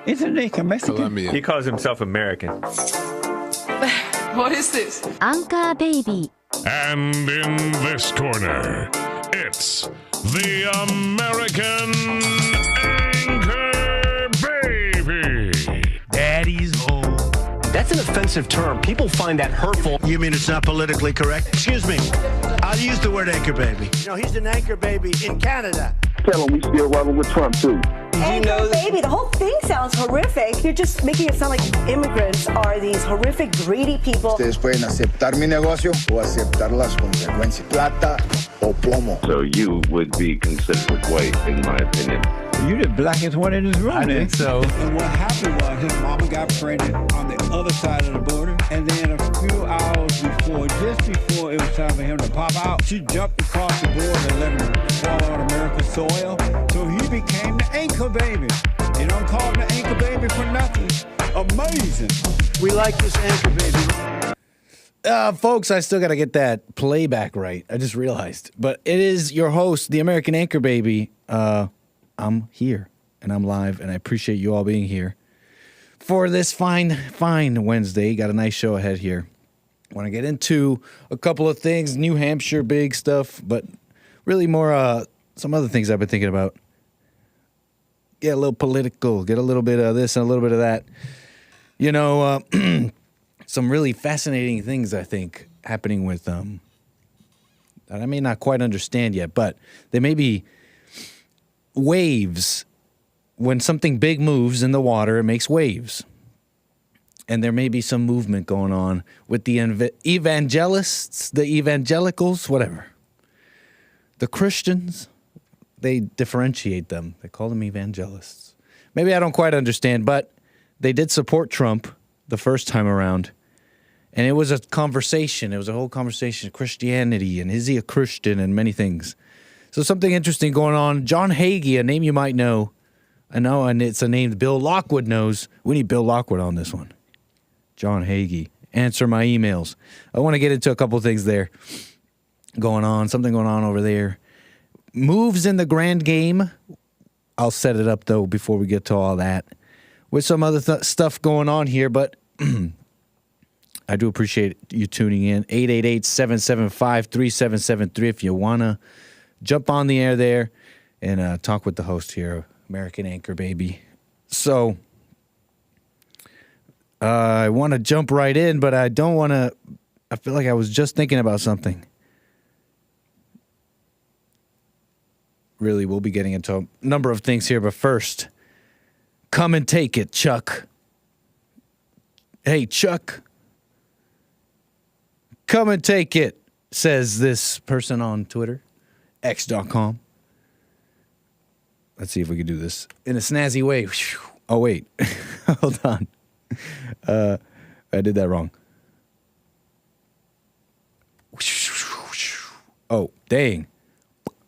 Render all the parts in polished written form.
Isn't he Mexican? Colombian. He calls himself American. What is this? Anchor Baby. And in this corner, it's the American Anchor Baby. Daddy's home. That's an offensive term. People find that hurtful. You mean it's not politically correct? Excuse me. I'll use the word anchor baby. You know, he's an anchor baby in Canada. Tell him we still rolling with Trump, too. Anchor baby, the whole thing sounds horrific. You're just making it sound like immigrants are these horrific, greedy people. Ustedes pueden aceptar mi negocio o aceptar las consecuencias. Plata o plomo. So you would be considered white, in my opinion. You the blackest one in this room. I think so. And what happened was his mama got pregnant on the other side of the border. And then a few hours before, just before it was time for him to pop out, she jumped across the border and let him fall on America's soil. So he became the anchor baby. They don't call him the anchor baby for nothing. Amazing. We like this anchor baby. Folks, I still got to get that playback right. I just realized. But it is your host, the American Anchor Baby. I'm here, and I'm live, and I appreciate you all being here for this fine Wednesday. Got a nice show ahead here. Want to get into a couple of things, New Hampshire, big stuff, but really more some other things I've been thinking about. Get a little political, get a little bit of this and a little bit of that. You know, some really fascinating things, I think, happening with that I may not quite understand yet, but they may be waves. When something big moves in the water, it makes waves. And there may be some movement going on with the evangelists, the evangelicals, whatever. The Christians, they differentiate them. They call them evangelists. Maybe I don't quite understand, but they did support Trump the first time around. And it was a conversation. It was a whole conversation. Christianity, and is he a Christian, and many things. So something interesting going on. John Hagee, a name you might know. I know, and it's a name Bill Lockwood knows. We need Bill Lockwood on this one. John Hagee. Answer my emails. I want to get into a couple things there going on. Something going on over there. Moves in the grand game. I'll set it up, though, before we get to all that. With some other stuff going on here, but I do appreciate you tuning in. 888-775-3773 if you want to jump on the air there and talk with the host here, American Anchor Baby. So I want to jump right in, but I don't want to. I feel like I was just thinking about something. Really, we'll be getting into a number of things here, but first, come and take it, Chuck. Hey, Chuck. Come and take it, says this person on Twitter. X.com. Let's see if we can do this in a snazzy way. Oh, wait. Hold on. I did that wrong. Oh, dang.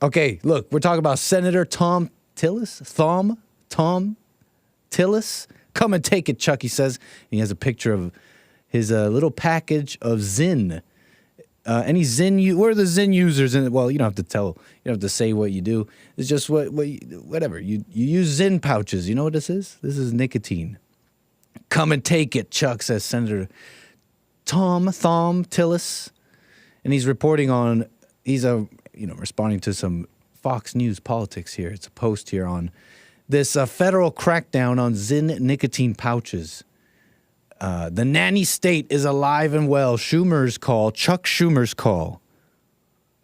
Okay, look, we're talking about Senator Tom Tillis. Tom Tillis. Come and take it, Chuck, he says. And he has a picture of his little package of ZYN. Any ZYN, where are the ZYN users in it? Well, you don't have to tell, you don't have to say what you do. It's just whatever. You use ZYN pouches. You know what this is? This is nicotine. Come and take it, Chuck, says Senator Tom Tillis. And he's reporting on, he's responding to some Fox News politics here. It's a post here on this federal crackdown on ZYN nicotine pouches. The nanny state is alive and well. Chuck Schumer's call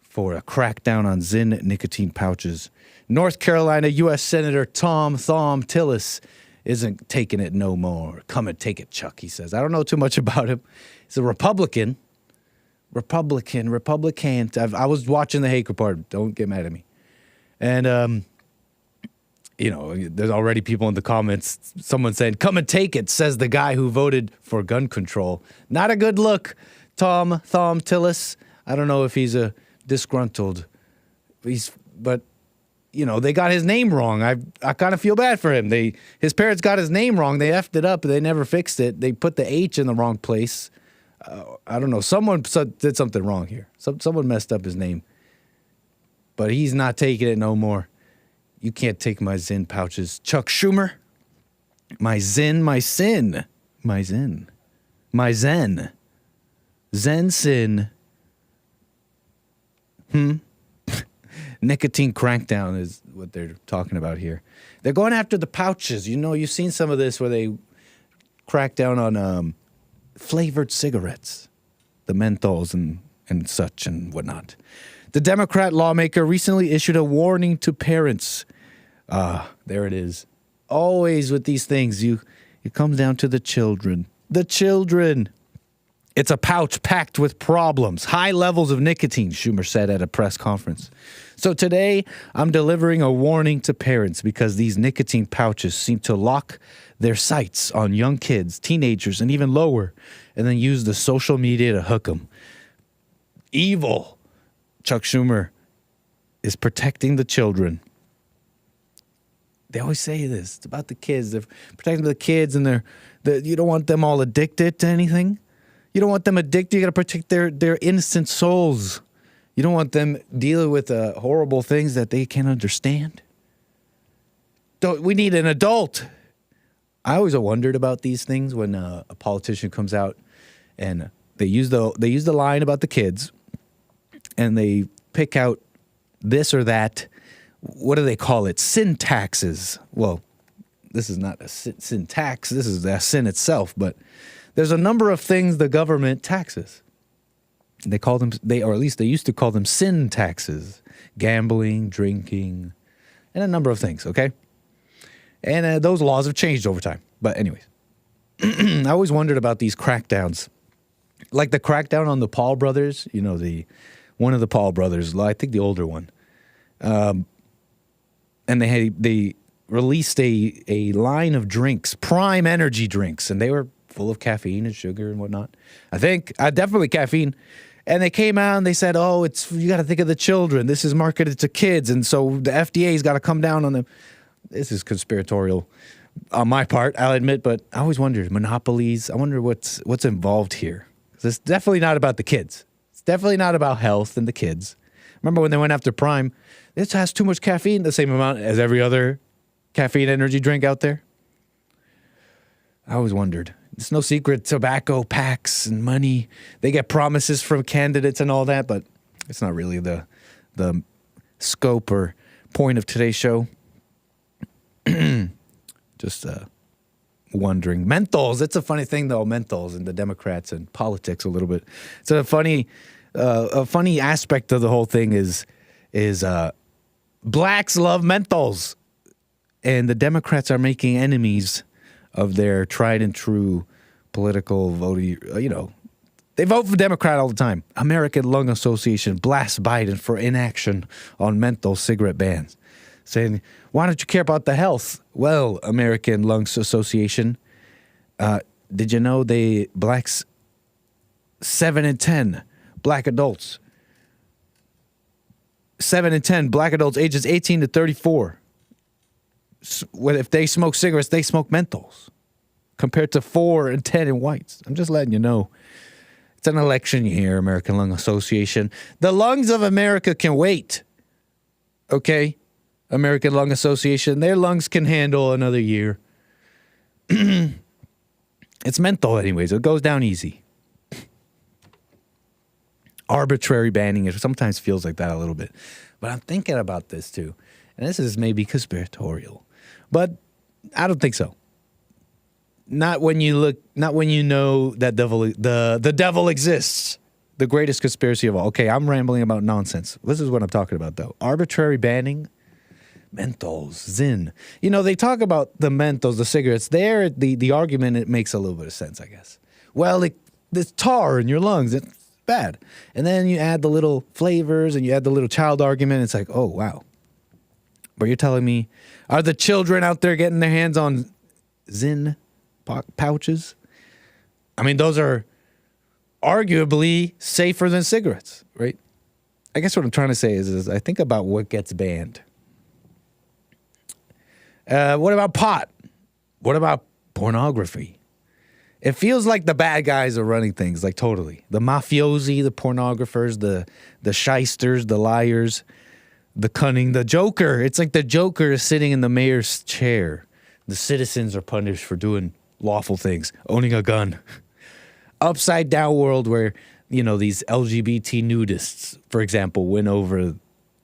for a crackdown on ZYN nicotine pouches. North Carolina U.S. Senator Tom Tillis isn't taking it no more. Come and take it, Chuck, he says. I don't know too much about him. He's a Republican. I was watching the Hake Report. Don't get mad at me. And, there's already people in the comments, someone saying, come and take it, says the guy who voted for gun control. Not a good look, Tom Tillis. I don't know if he's a disgruntled. But they got his name wrong. I kind of feel bad for him. His parents got his name wrong. They effed it up. They never fixed it. They put the H in the wrong place. I don't know. Someone did something wrong here. Someone messed up his name. But he's not taking it no more. You can't take my ZYN pouches. Chuck Schumer. My ZYN, my sin. My ZYN. My Zen. Zen sin. Nicotine crackdown is what they're talking about here. They're going after the pouches. You know, you've seen some of this where they crack down on flavored cigarettes, the menthols and such and whatnot. The Democrat lawmaker recently issued a warning to parents. There it is. Always with these things, it comes down to the children. The children. It's a pouch packed with problems. High levels of nicotine, Schumer said at a press conference. So today, I'm delivering a warning to parents because these nicotine pouches seem to lock their sights on young kids, teenagers, and even lower, and then use the social media to hook them. Evil. Chuck Schumer is protecting the children. They always say this. It's about the kids. They're protecting the kids, and you don't want them all addicted to anything. You don't want them addicted. You got to protect their innocent souls. You don't want them dealing with horrible things that they can't understand. We need an adult. I always wondered about these things when a politician comes out and they use the line about the kids, and they pick out this or that. What do they call it? Sin taxes. Well, this is not a sin tax. This is a sin itself, but there's a number of things the government taxes. They call them, or at least they used to call them sin taxes. Gambling, drinking, and a number of things, okay? And those laws have changed over time. But anyways, I always wondered about these crackdowns. Like the crackdown on the Paul brothers, you know, one of the Paul brothers, I think the older one. And they released a line of drinks, prime energy drinks, and they were full of caffeine and sugar and whatnot. I think definitely caffeine. And they came out and they said, "Oh, you got to think of the children. This is marketed to kids, and so the FDA's got to come down on them." This is conspiratorial on my part, I'll admit, but I always wondered monopolies. I wonder what's involved here. It's definitely not about the kids. It's definitely not about health and the kids. Remember when they went after Prime? This has too much caffeine, the same amount as every other caffeine energy drink out there. I always wondered. It's no secret, tobacco packs and money. They get promises from candidates and all that, but it's not really the scope or point of today's show. Just wondering. Menthols, it's a funny thing though, menthols and the Democrats and politics a little bit. It's a funny aspect of the whole thing is blacks love menthols, and the Democrats are making enemies of their tried and true political voting. You know, they vote for Democrat all the time. American Lung Association blasts Biden for inaction on menthol cigarette bans, saying, "Why don't you care about the health?" Well, American Lungs Association, did you know blacks 7 in 10 black adults, 7 in 10 black adults ages 18 to 34, if they smoke cigarettes, they smoke menthols, compared to 4 in 10 in whites. I'm just letting you know. It's an election year, American Lung Association. The lungs of America can wait. Okay? American Lung Association, their lungs can handle another year. It's menthol anyways. It goes down easy. Arbitrary banning, it sometimes feels like that a little bit. But I'm thinking about this too. And this is maybe conspiratorial. But I don't think so. Not when you know that the devil exists. The greatest conspiracy of all. Okay, I'm rambling about nonsense. This is what I'm talking about though. Arbitrary banning. Menthols, ZYN. You know, they talk about the menthols, the cigarettes. There, the argument, it makes a little bit of sense, I guess. Well, there's tar in your lungs. It's bad. And then you add the little flavors and you add the little child argument. It's like, oh, wow. But you're telling me, are the children out there getting their hands on ZYN pouches? I mean, those are arguably safer than cigarettes, right? I guess what I'm trying to say is I think about what gets banned. What about pot? What about pornography? It feels like the bad guys are running things, like totally. The mafiosi, the pornographers, the shysters, the liars, the cunning, the Joker. It's like the Joker is sitting in the mayor's chair. The citizens are punished for doing lawful things, owning a gun. Upside down world where, you know, these LGBT nudists, for example, win over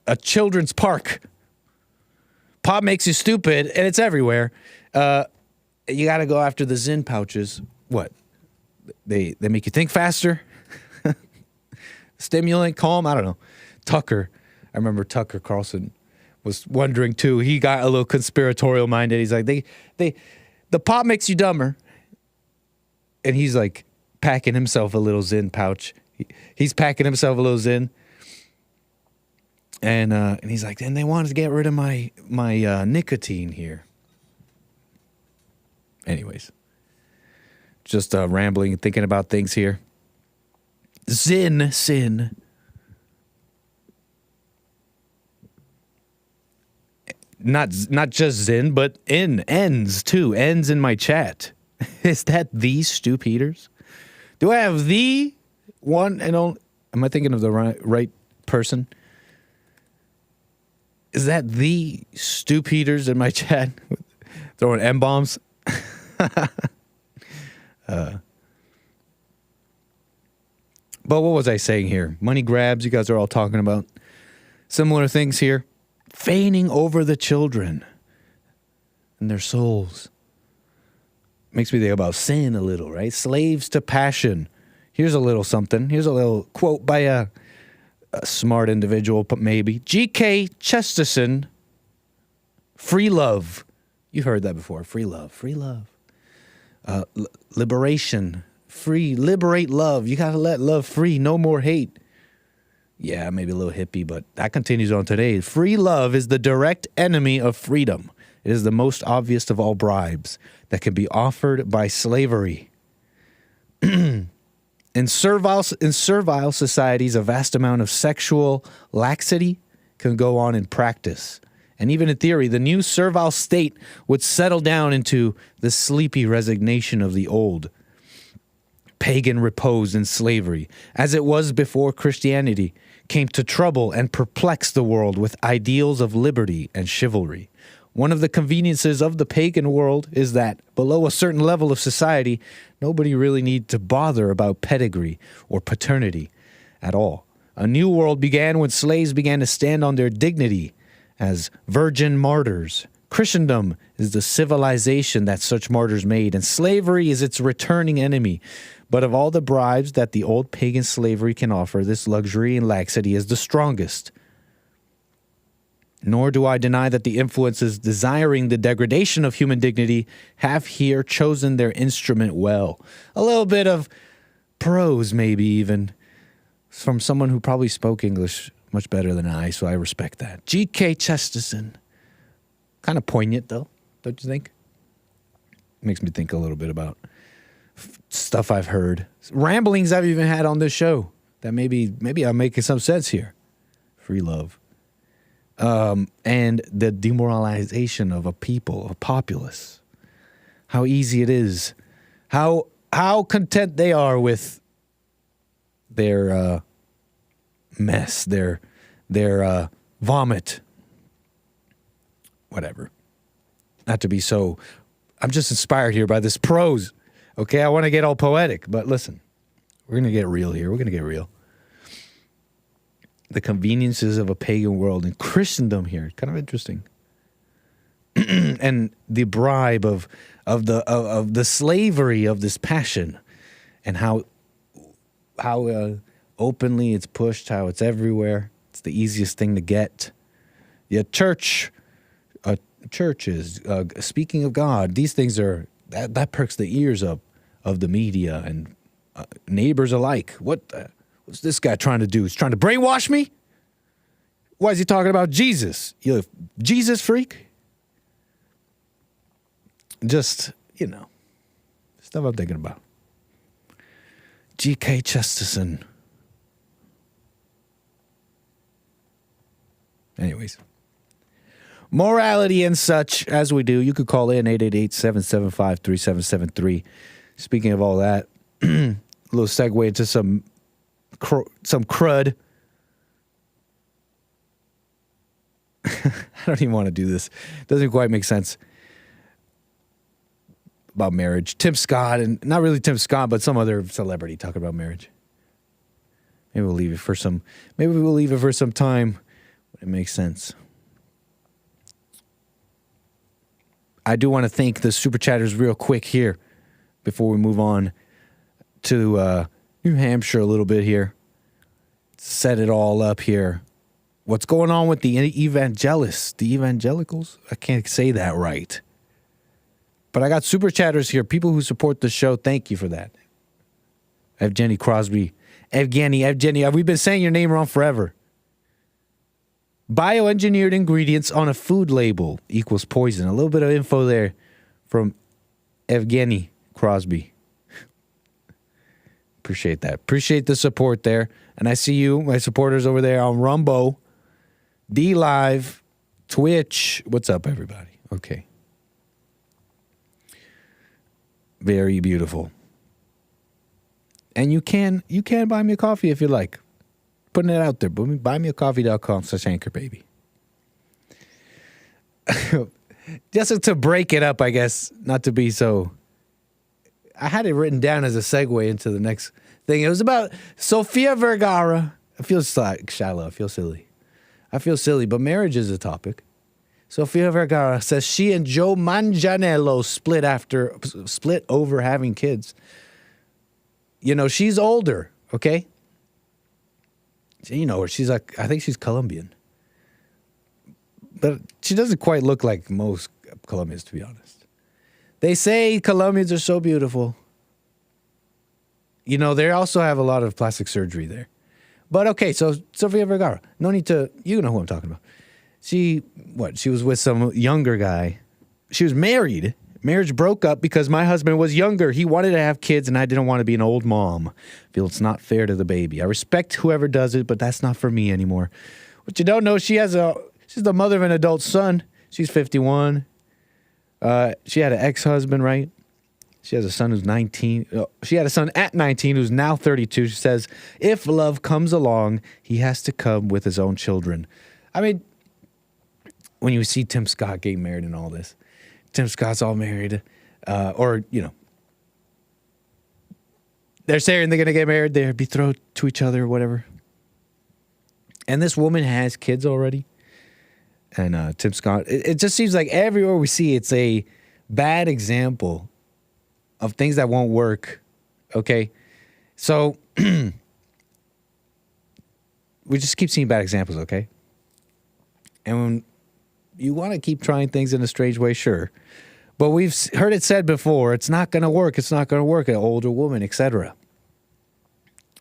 a children's park. Pot makes you stupid, and it's everywhere. You got to go after the ZYN pouches. What? They make you think faster? Stimulant, calm? I don't know. Tucker. I remember Tucker Carlson was wondering too. He got a little conspiratorial minded. He's like, the pot makes you dumber. And he's like packing himself a little ZYN pouch. He's packing himself a little ZYN. And he's like, and they wanted to get rid of my nicotine here. Anyways, just rambling and thinking about things here. Sin. Not just ZYN, but ends too. Ends in my chat. Is that the Stu Peters? Do I have the one and only? Am I thinking of the right person? Is that the Stu Peters in my chat? Throwing M-bombs? But what was I saying here? Money grabs, you guys are all talking about similar things here. Feigning over the children and their souls. Makes me think about sin a little, right? Slaves to passion. Here's a little something. Here's a little quote by a smart individual, but maybe. �𝒐𝒄𝒊𝒂𝒍𝒔. Free love. You've heard that before. Free love. Free love. Liberation. Free. Liberate love. You got to let love free. No more hate. Yeah, maybe a little hippie, but that continues on today. Free love is the direct enemy of freedom. It is the most obvious of all bribes that can be offered by slavery. In servile societies, a vast amount of sexual laxity can go on in practice. And even in theory, the new servile state would settle down into the sleepy resignation of the old pagan repose in slavery, as it was before Christianity came to trouble and perplex the world with ideals of liberty and chivalry. One of the conveniences of the pagan world is that below a certain level of society, nobody really needs to bother about pedigree or paternity at all. A new world began when slaves began to stand on their dignity as virgin martyrs. Christendom is the civilization that such martyrs made, and slavery is its returning enemy. But of all the bribes that the old pagan slavery can offer, this luxury and laxity is the strongest. Nor do I deny that the influences desiring the degradation of human dignity have here chosen their instrument well. A little bit of prose, maybe even, from someone who probably spoke English much better than I, so I respect that. �𝒐𝒄𝒊𝒂𝒍𝒔. Kind of poignant, though, don't you think? Makes me think a little bit about stuff I've heard. Ramblings I've even had on this show that maybe I'm making some sense here. Free love. And the demoralization of a people, a populace. How easy it is. How content they are with their mess, their vomit. Whatever. Not to be so... I'm just inspired here by this prose. Okay, I want to get all poetic, but listen. We're going to get real here. We're going to get real. The conveniences of a pagan world and Christendom here. Kind of interesting. And the bribe of the slavery of this passion, and how openly it's pushed, how it's everywhere. It's the easiest thing to get. Yeah, churches, speaking of God, these things are that perks the ears up of the media and neighbors alike. What's this guy trying to do? He's trying to brainwash me? Why is he talking about Jesus? You a Jesus freak? Just, stuff I'm thinking about. �𝒐𝒄𝒊𝒂𝒍𝒔. Anyways. Morality and such, as we do. You could call in 888-775-3773. Speaking of all that, a little segue into some crud. I don't even want to do this. Doesn't quite make sense. about marriage. Tim Scott, and not really Tim Scott, but some other celebrity talking about marriage. Maybe we'll leave it for some. Maybe we'll leave it for some time when it makes sense. I do want to thank the super chatters real quick here before we move on to New Hampshire a little bit here. Set it all up here. What's going on with the evangelists, the evangelicals? I can't say that right. But I got super chatters here, people who support the show. Thank you for that. Evgeny Crosby. Evgeny. We've been saying your name wrong forever. Bioengineered ingredients on a food label equals poison. A little bit of info there from Evgeny Crosby. Appreciate that. Appreciate the support there. And I see you, my supporters over there on Rumbo, D-Live, Twitch. What's up, everybody? Okay. Very beautiful. And you can buy me a coffee if you like. Putting it out there. buymeacoffee.com/anchorbaby. Just to break it up, I guess, not to be so... I had it written down as a segue into the next thing. It was about Sofia Vergara. I feel shallow. I feel silly. But marriage is a topic. Sofia Vergara says she and Joe Manganiello split over having kids. You know, she's older, okay? You know her. She's like, I think she's Colombian. But she doesn't quite look like most Colombians, to be honest. They say Colombians are so beautiful. You know, they also have a lot of plastic surgery there. But okay, so Sofia Vergara, no need to, you know who I'm talking about. She was with some younger guy. She was married. Marriage broke up because my husband was younger. He wanted to have kids and I didn't want to be an old mom. Feel it's not fair to the baby. I respect whoever does it, but that's not for me anymore. What you don't know, she's the mother of an adult son. She's 51. She had an ex-husband, right? She has a son who's 19. She had a son at 19 who's now 32. She says, if love comes along, he has to come with his own children. I mean, when you see Tim Scott getting married and all this, Tim Scott's all married, or, you know, they're saying they're going to get married, they're betrothed to each other or whatever. And this woman has kids already. And Tim Scott, it just seems like everywhere we see, it's a bad example of things that won't work, okay? So, we just keep seeing bad examples, okay? And when you want to keep trying things in a strange way, sure. But we've heard it said before, it's not going to work, it's not going to work, an older woman, etc.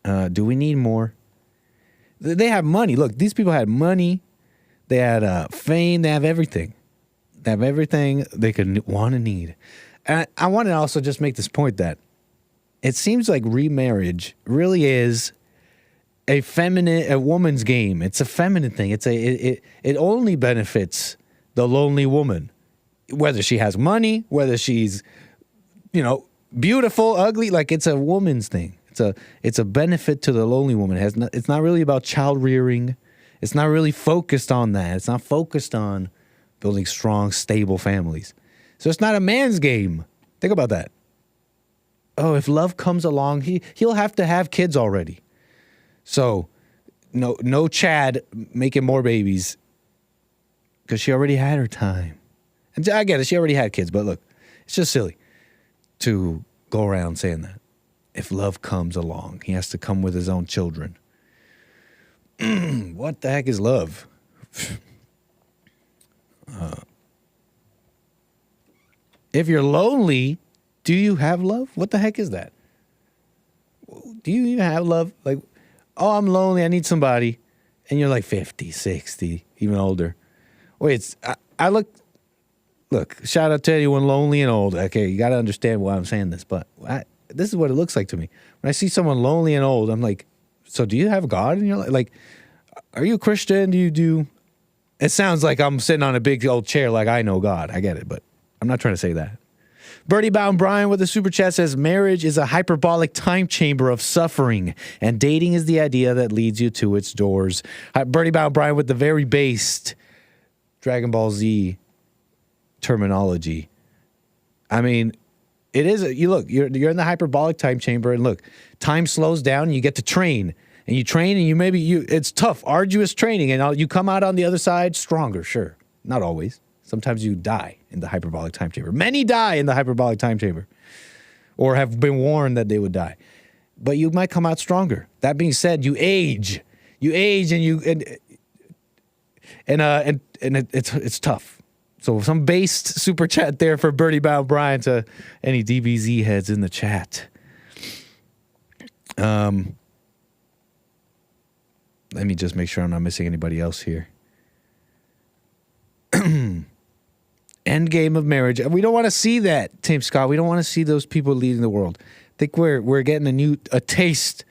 Do we need more? They have money. Look, these people had money. They had fame. They have everything. They have everything they could want and need. And I want to also just make this point that it seems like remarriage really is a woman's game. It's a feminine thing. It only benefits the lonely woman, whether she has money, whether she's, you know, beautiful, ugly. Like, it's a woman's thing. It's a benefit to the lonely woman. It's not really about child rearing. It's not really focused on that. It's not focused on building strong, stable families. So it's not a man's game. Think about that. Oh, if love comes along, he'll have to have kids already. So no Chad making more babies because she already had her time. And I get it, she already had kids, but look, it's just silly to go around saying that. If love comes along, he has to come with his own children. What the heck is love? If you're lonely, do you have love? What the heck is that? Do you even have love? Like, oh, I'm lonely, I need somebody. And you're like 50, 60, even older. Wait, look, shout out to anyone lonely and old. Okay, you got to understand why I'm saying this, but this is what it looks like to me. When I see someone lonely and old, I'm like, so do you have God in your life? Like, are you a Christian? Do you do... It sounds like I'm sitting on a big old chair like I know God. I get it, but I'm not trying to say that. Birdie Bound Brian with a super chat says, marriage is a hyperbolic time chamber of suffering, and dating is the idea that leads you to its doors. Birdie Bound Brian with the very based Dragon Ball Z terminology. I mean, It is. You're in the hyperbolic time chamber, and look, time slows down, and you get to train. And you train, and it's tough, arduous training, and you come out on the other side stronger, sure. Not always. Sometimes you die in the hyperbolic time chamber. Many die in the hyperbolic time chamber, or have been warned that they would die. But you might come out stronger. That being said, you age. You age, and it's tough. So some based super chat there for Bertie Bow Brian to any DBZ heads in the chat. Let me just make sure I'm not missing anybody else here. End game of marriage. We don't want to see that, Tim Scott. We don't want to see those people leading the world. I think we're getting a taste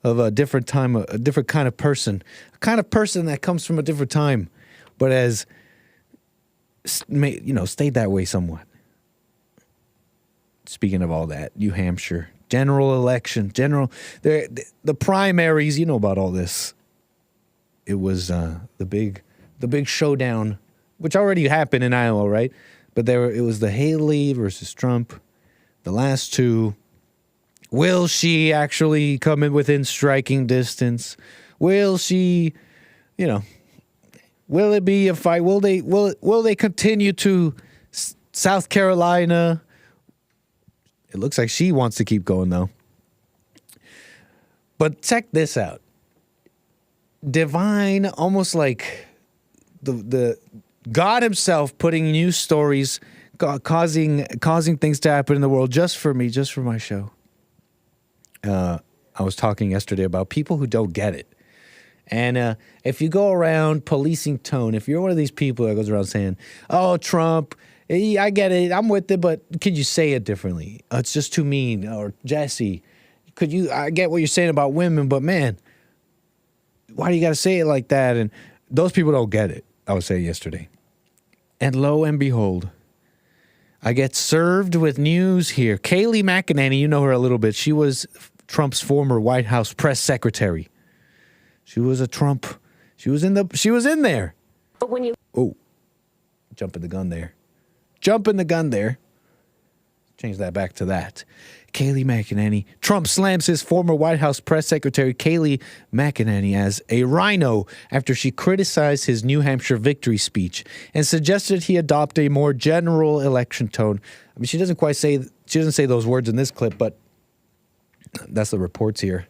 of a different time, a different kind of person, a kind of person that comes from a different time, but has stayed that way somewhat. Speaking of all that, New Hampshire general election, the primaries. You know about all this. It was the big showdown, which already happened in Iowa, right? But it was the Haley versus Trump, the last two. Will she actually come in within striking distance? Will she, will it be a fight? Will they continue to South Carolina? It looks like she wants to keep going though. But check this out. Divine, almost like the God himself putting news stories, causing things to happen in the world just for me, just for my show. I was talking yesterday about people who don't get it. And if you go around policing tone, if you're one of these people that goes around saying, oh, Trump, I get it, I'm with it, but could you say it differently? It's just too mean. Or Jesse, I get what you're saying about women, but man, why do you got to say it like that? And those people don't get it, I was saying yesterday. And lo and behold, I get served with news here. Kayleigh McEnany, you know her a little bit. She was Trump's former White House press secretary. She was a Trump. She was in there. But when you jumping the gun there. Change that back to that. Kayleigh McEnany. Trump slams his former White House press secretary Kayleigh McEnany as a rhino after she criticized his New Hampshire victory speech and suggested he adopt a more general election tone. I mean, she doesn't say those words in this clip, but that's the reports here.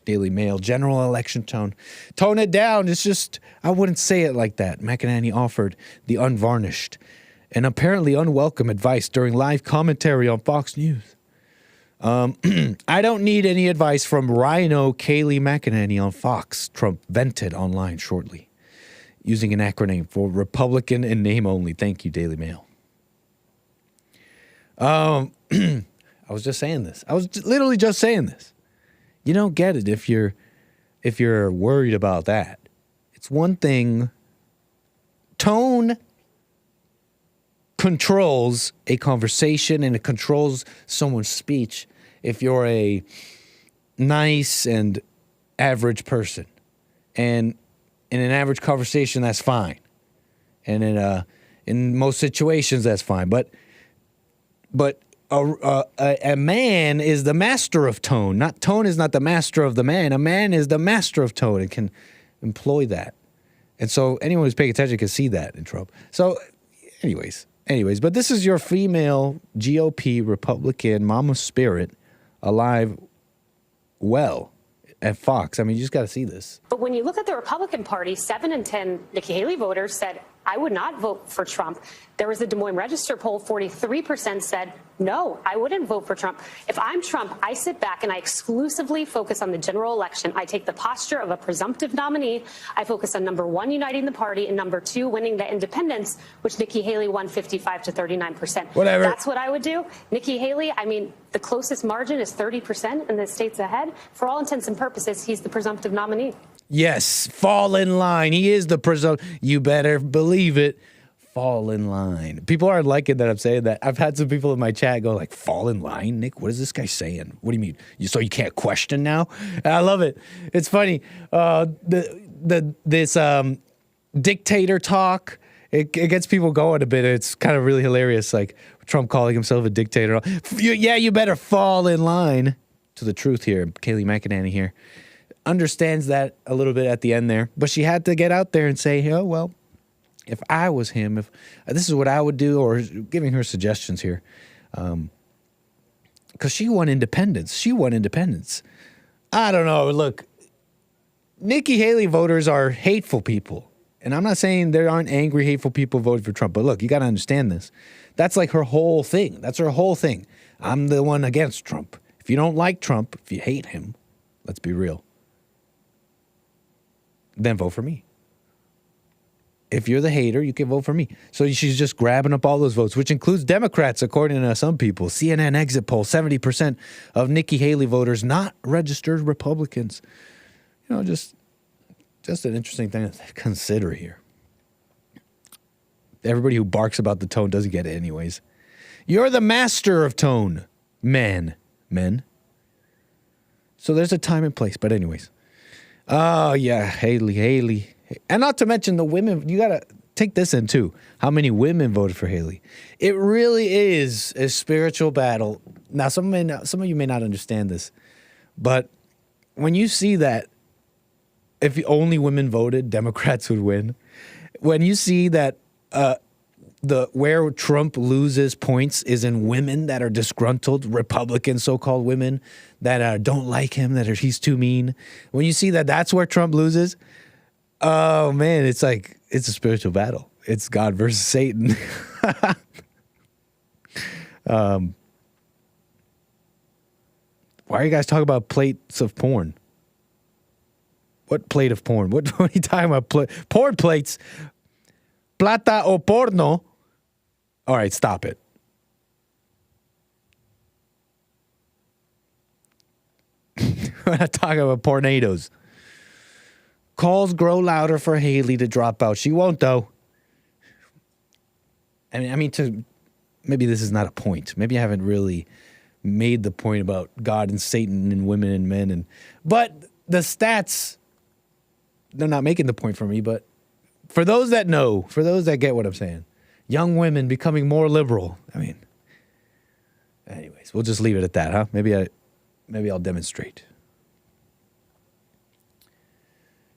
Daily Mail, general election tone. Tone it down. It's just, I wouldn't say it like that. McEnany offered the unvarnished and apparently unwelcome advice during live commentary on Fox News. I don't need any advice from Rhino Kayleigh McEnany on Fox, Trump vented online shortly, using an acronym for Republican in name only. Thank you, Daily Mail. I was just saying this. I was literally just saying this. You don't get it if you're worried about that. It's one thing. Tone controls a conversation and it controls someone's speech if you're a nice and average person. And in an average conversation, that's fine. And in most situations, that's fine. But a man is the master of tone. Tone is not the master of the man. A man is the master of tone and can employ that. And so anyone who's paying attention can see that in Trump. So anyways, but this is your female GOP Republican mama spirit alive well at Fox. I mean, you just got to see this. But when you look at the Republican Party, 7 in 10 Nikki Haley voters said, I would not vote for Trump. There was a Des Moines Register poll, 43% said, no, I wouldn't vote for Trump. If I'm Trump, I sit back and I exclusively focus on the general election. I take the posture of a presumptive nominee. I focus on number one, uniting the party, and number two, winning the independents, which Nikki Haley won 55 to 39%. Whatever. That's what I would do. Nikki Haley, I mean, the closest margin is 30% in the states ahead. For all intents and purposes, he's the presumptive nominee. Yes, fall in line. He is the presumptive. You better believe it. Fall in line. People aren't liking that I'm saying that. I've had some people in my chat go like, fall in line? Nick, what is this guy saying? What do you mean? So you can't question now? And I love it. It's funny. This dictator talk, it gets people going a bit. It's kind of really hilarious. Like, Trump calling himself a dictator. Yeah, you better fall in line to the truth here. Kayleigh McEnany here understands that a little bit at the end there, but she had to get out there and say, oh, well, if I was him, if this is what I would do, or giving her suggestions here. Because she won independence. I don't know. Look, Nikki Haley voters are hateful people. And I'm not saying there aren't angry, hateful people voting for Trump. But look, you got to understand this. That's like her whole thing. That's her whole thing. I'm the one against Trump. If you don't like Trump, if you hate him, let's be real, then vote for me. If you're the hater, you can vote for me. So she's just grabbing up all those votes, which includes Democrats, according to some people. CNN exit poll, 70% of Nikki Haley voters not registered Republicans. You know, just an interesting thing to consider here. Everybody who barks about the tone doesn't get it anyways. You're the master of tone, men. So there's a time and place. But anyways. Oh, yeah, Haley. And not to mention the women. You got to take this in, too. How many women voted for Haley? It really is a spiritual battle. Now, some of you may not understand this. But when you see that if only women voted, Democrats would win. When you see that where Trump loses points is in women that are disgruntled, Republican so-called women that don't like him, he's too mean. When you see that that's where Trump loses, oh man, it's like it's a spiritual battle. It's God versus Satan. Why are you guys talking about plates of porn? What plate of porn? What are you talking about? Porn plates? Plata o porno? All right, stop it. We're not talking about tornadoes. Calls grow louder for Haley to drop out. She won't, though. I mean, maybe this is not a point. Maybe I haven't really made the point about God and Satan and women and men. But the stats, they're not making the point for me. But for those that know, for those that get what I'm saying, young women becoming more liberal. I mean, anyways, we'll just leave it at that, huh? Maybe I'll demonstrate.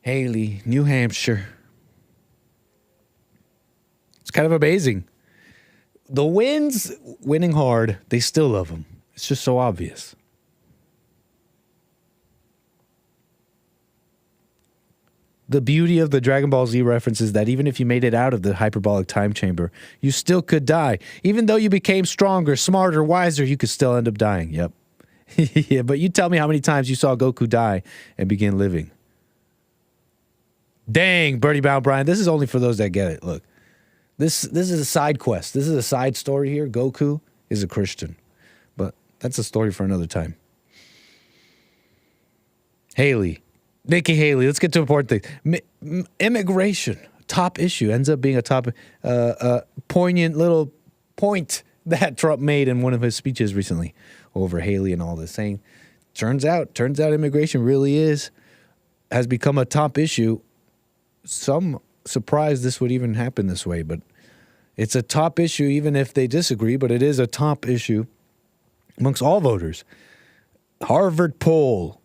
Haley, New Hampshire. It's kind of amazing. The Wins winning hard, they still love him. It's just so obvious. The beauty of the Dragon Ball Z reference is that even if you made it out of the hyperbolic time chamber, you still could die. Even though you became stronger, smarter, wiser, you could still end up dying. Yep. Yeah, but you tell me how many times you saw Goku die and begin living. Dang, Birdie Bound Brian, this is only for those that get it. Look, this is a side quest. This is a side story here. Goku is a Christian, but that's a story for another time. Haley. Nikki Haley, let's get to important things. Immigration, top issue, ends up being a top poignant little point that Trump made in one of his speeches recently over Haley and all this, saying, turns out immigration really has become a top issue. Some surprised this would even happen this way, but it's a top issue even if they disagree, but it is a top issue amongst all voters. Harvard poll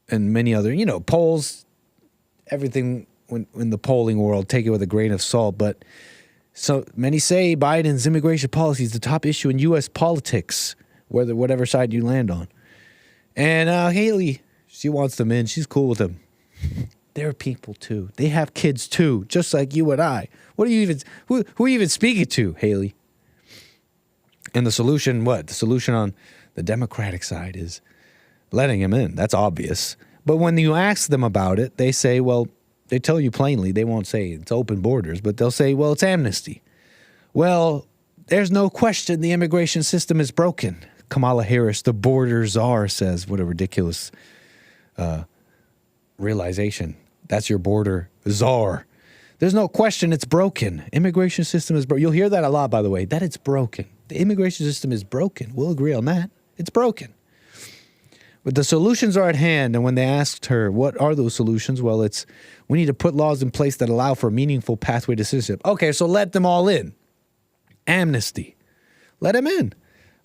and many other, polls, everything in the polling world, take it with a grain of salt. But so many say Biden's immigration policy is the top issue in U.S. politics, whatever side you land on. And Haley, she wants them in. She's cool with them. They're people too. They have kids too, just like you and I. What are you even? Who are you even speaking to, Haley? And the solution, what? The solution on the Democratic side is letting him in. That's obvious. But when you ask them about it, they say, well, they tell you plainly, they won't say it's open borders, but they'll say, well, it's amnesty. Well, there's no question the immigration system is broken. Kamala Harris, the border czar, says, what a ridiculous realization. That's your border czar. There's no question it's broken. Immigration system is broken. You'll hear that a lot, by the way, that it's broken. The immigration system is broken. We'll agree on that. It's broken. But the solutions are at hand, and when they asked her, what are those solutions? Well, it's, we need to put laws in place that allow for a meaningful pathway to citizenship. Okay, so let them all in. Amnesty. Let them in.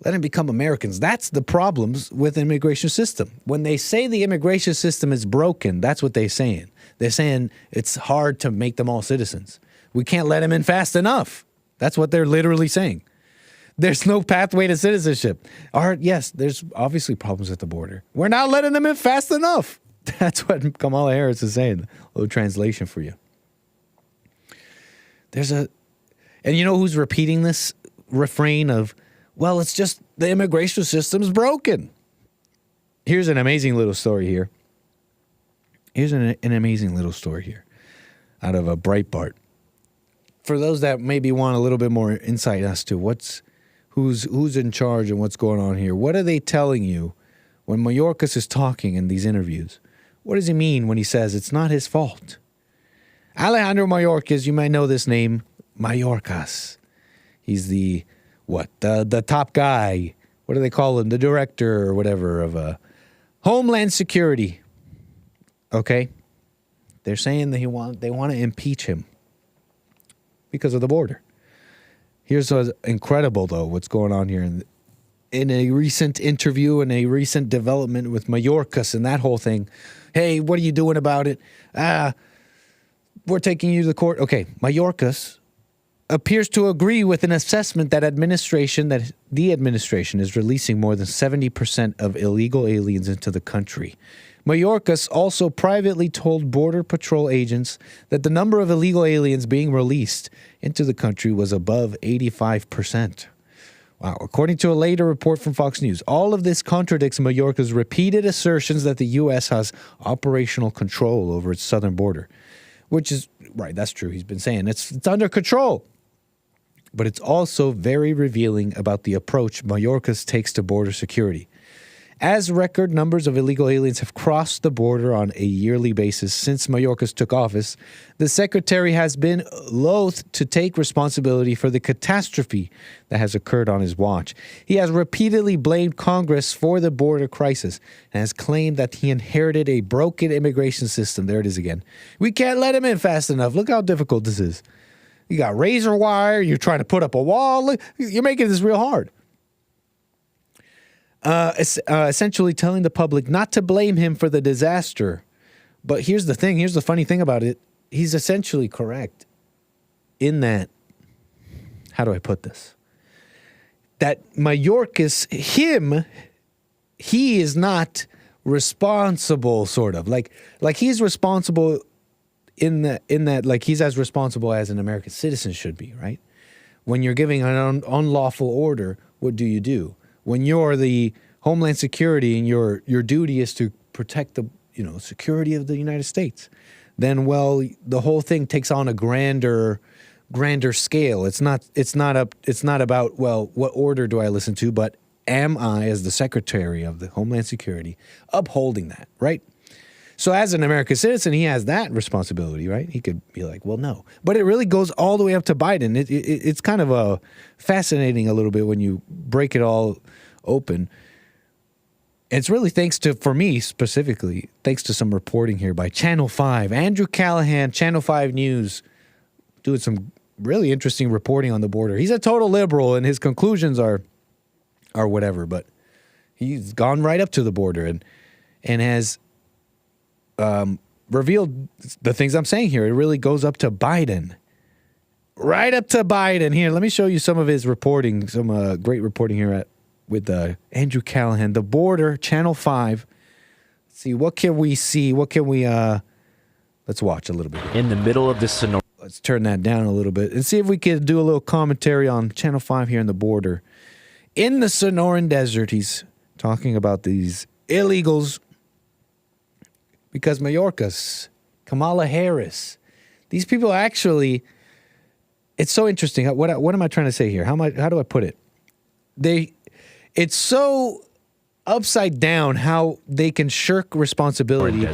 Let them become Americans. That's the problems with the immigration system. When they say the immigration system is broken, that's what they're saying. They're saying it's hard to make them all citizens. We can't let them in fast enough. That's what they're literally saying. There's no pathway to citizenship. Yes, there's obviously problems at the border. We're not letting them in fast enough. That's what Kamala Harris is saying. A little translation for you. And you know who's repeating this refrain of, well, it's just the immigration system's broken. Here's an amazing little story here. Here's an amazing little story here out of a Breitbart. For those that maybe want a little bit more insight as to who's in charge and what's going on here, what are they telling you when Mayorkas is talking in these interviews? What does he mean when he says it's not his fault? Alejandro Mayorkas, you might know this name, Mayorkas. He's the top guy. What do they call him? The director or whatever of Homeland Security. Okay? They're saying that they want to impeach him because of the border. Here's what's incredible, though, what's going on here. In a recent interview and a recent development with Mayorkas and that whole thing, hey, what are you doing about it? We're taking you to the court. Okay, Mayorkas appears to agree with an assessment that the administration is releasing more than 70% of illegal aliens into the country. Mayorkas also privately told Border Patrol agents that the number of illegal aliens being released into the country was above 85%. Wow. According to a later report from Fox News, all of this contradicts Mayorkas' repeated assertions that the U.S. has operational control over its southern border, which is, right, that's true. He's been saying it's under control. But it's also very revealing about the approach Mayorkas takes to border security. As record numbers of illegal aliens have crossed the border on a yearly basis since Mayorkas took office, the secretary has been loath to take responsibility for the catastrophe that has occurred on his watch. He has repeatedly blamed Congress for the border crisis and has claimed that he inherited a broken immigration system. There it is again. We can't let him in fast enough. Look how difficult this is. You got razor wire. You're trying to put up a wall. You're making this real hard. Essentially telling the public not to blame him for the disaster. But here's the thing. Here's the funny thing about it. He's essentially correct in that, how do I put this? That Mayorkas, he is not responsible, sort of. Like he's responsible in that, like he's as responsible as an American citizen should be, right? When you're giving an unlawful order, what do? When you're the Homeland Security and your duty is to protect the security of the United States, then the whole thing takes on a grander scale. It's not about what order do I listen to, but am I, as the Secretary of the Homeland Security, upholding that, right? So as an American citizen, he has that responsibility, right? He could be like, well, no. But it really goes all the way up to Biden. It's kind of fascinating a little bit when you break it all open. It's really for me specifically, thanks to some reporting here by Channel 5. Andrew Callahan, Channel 5 News, doing some really interesting reporting on the border. He's a total liberal, and his conclusions are whatever, but he's gone right up to the border and has revealed the things I'm saying here. It really goes up to Biden. Right up to Biden. Here, let me show you some of his reporting, some great reporting here with Andrew Callahan. The border, Channel 5. Let's see, what can we see? What can we, let's watch a little bit. In the middle of the Sonoran. Let's turn that down a little bit and see if we could do a little commentary on Channel 5 here in the border. In the Sonoran Desert, he's talking about these illegals. Because Mayorkas, Kamala Harris, these people actually, it's so interesting. What am I trying to say here? How do I put it? It's so upside down how they can shirk responsibility,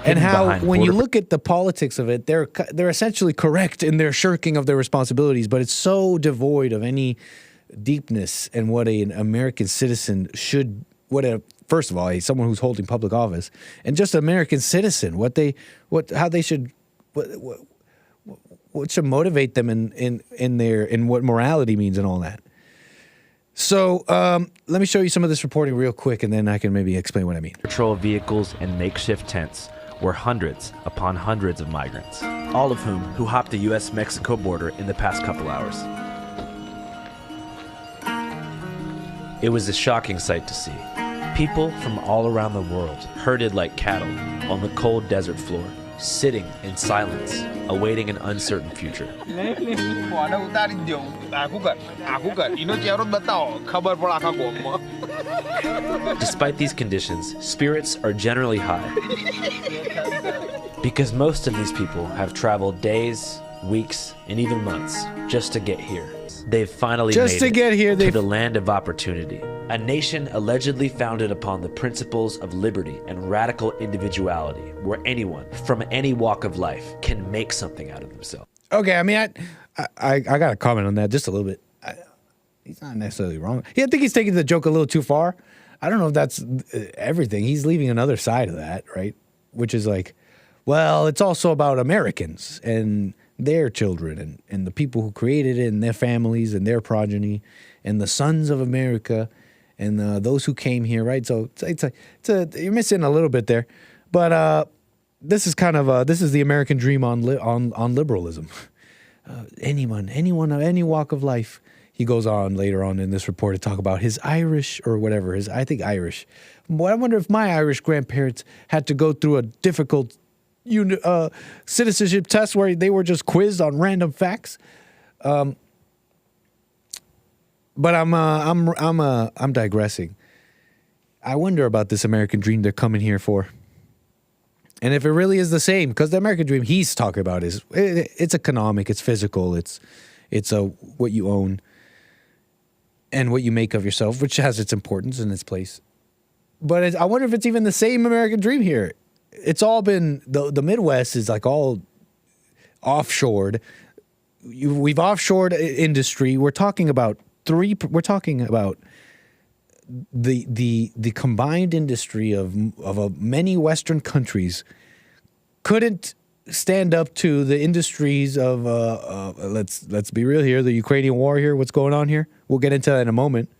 and how when you look at the politics of it, they're essentially correct in their shirking of their responsibilities, but it's so devoid of any deepness and what an American citizen should, first of all, someone who's holding public office, and just an American citizen, what should motivate them in what morality means and all that. So let me show you some of this reporting real quick, and then I can maybe explain what I mean. Patrol vehicles and makeshift tents were hundreds upon hundreds of migrants, all of whom who hopped the U.S.-Mexico border in the past couple hours. It was a shocking sight to see. People from all around the world herded like cattle on the cold desert floor, sitting in silence, awaiting an uncertain future. Despite these conditions, spirits are generally high. Because most of these people have traveled days, weeks, and even months just to get here. They've finally made it to the land of opportunity, a nation allegedly founded upon the principles of liberty and radical individuality, where anyone from any walk of life can make something out of themselves. Okay, I mean, I got to comment on that just a little bit. He's not necessarily wrong. I think he's taking the joke a little too far. I don't know if that's everything. He's leaving another side of that, right? Which is like, well, it's also about Americans and their children and the people who created it and their families and their progeny and the sons of America and those who came here, right? So you're missing a little bit there, but this is kind of this is the American dream on liberalism. Anyone of any walk of life. He goes on later on in this report to talk about his Irish or whatever I think Irish. Well, I wonder if my Irish grandparents had to go through a difficult citizenship test where they were just quizzed on random facts. But I'm digressing. I wonder about this American dream they're coming here for, and if it really is the same. Because the American dream he's talking about is it's economic, it's physical, it's what you own and what you make of yourself, which has its importance and its place. But I wonder if it's even the same American dream here. It's all been the Midwest is like all offshored. We've offshored industry. We're talking about the combined industry of many Western countries couldn't stand up to the industries of let's be real here, the Ukrainian war here. What's going on here? We'll get into that in a moment.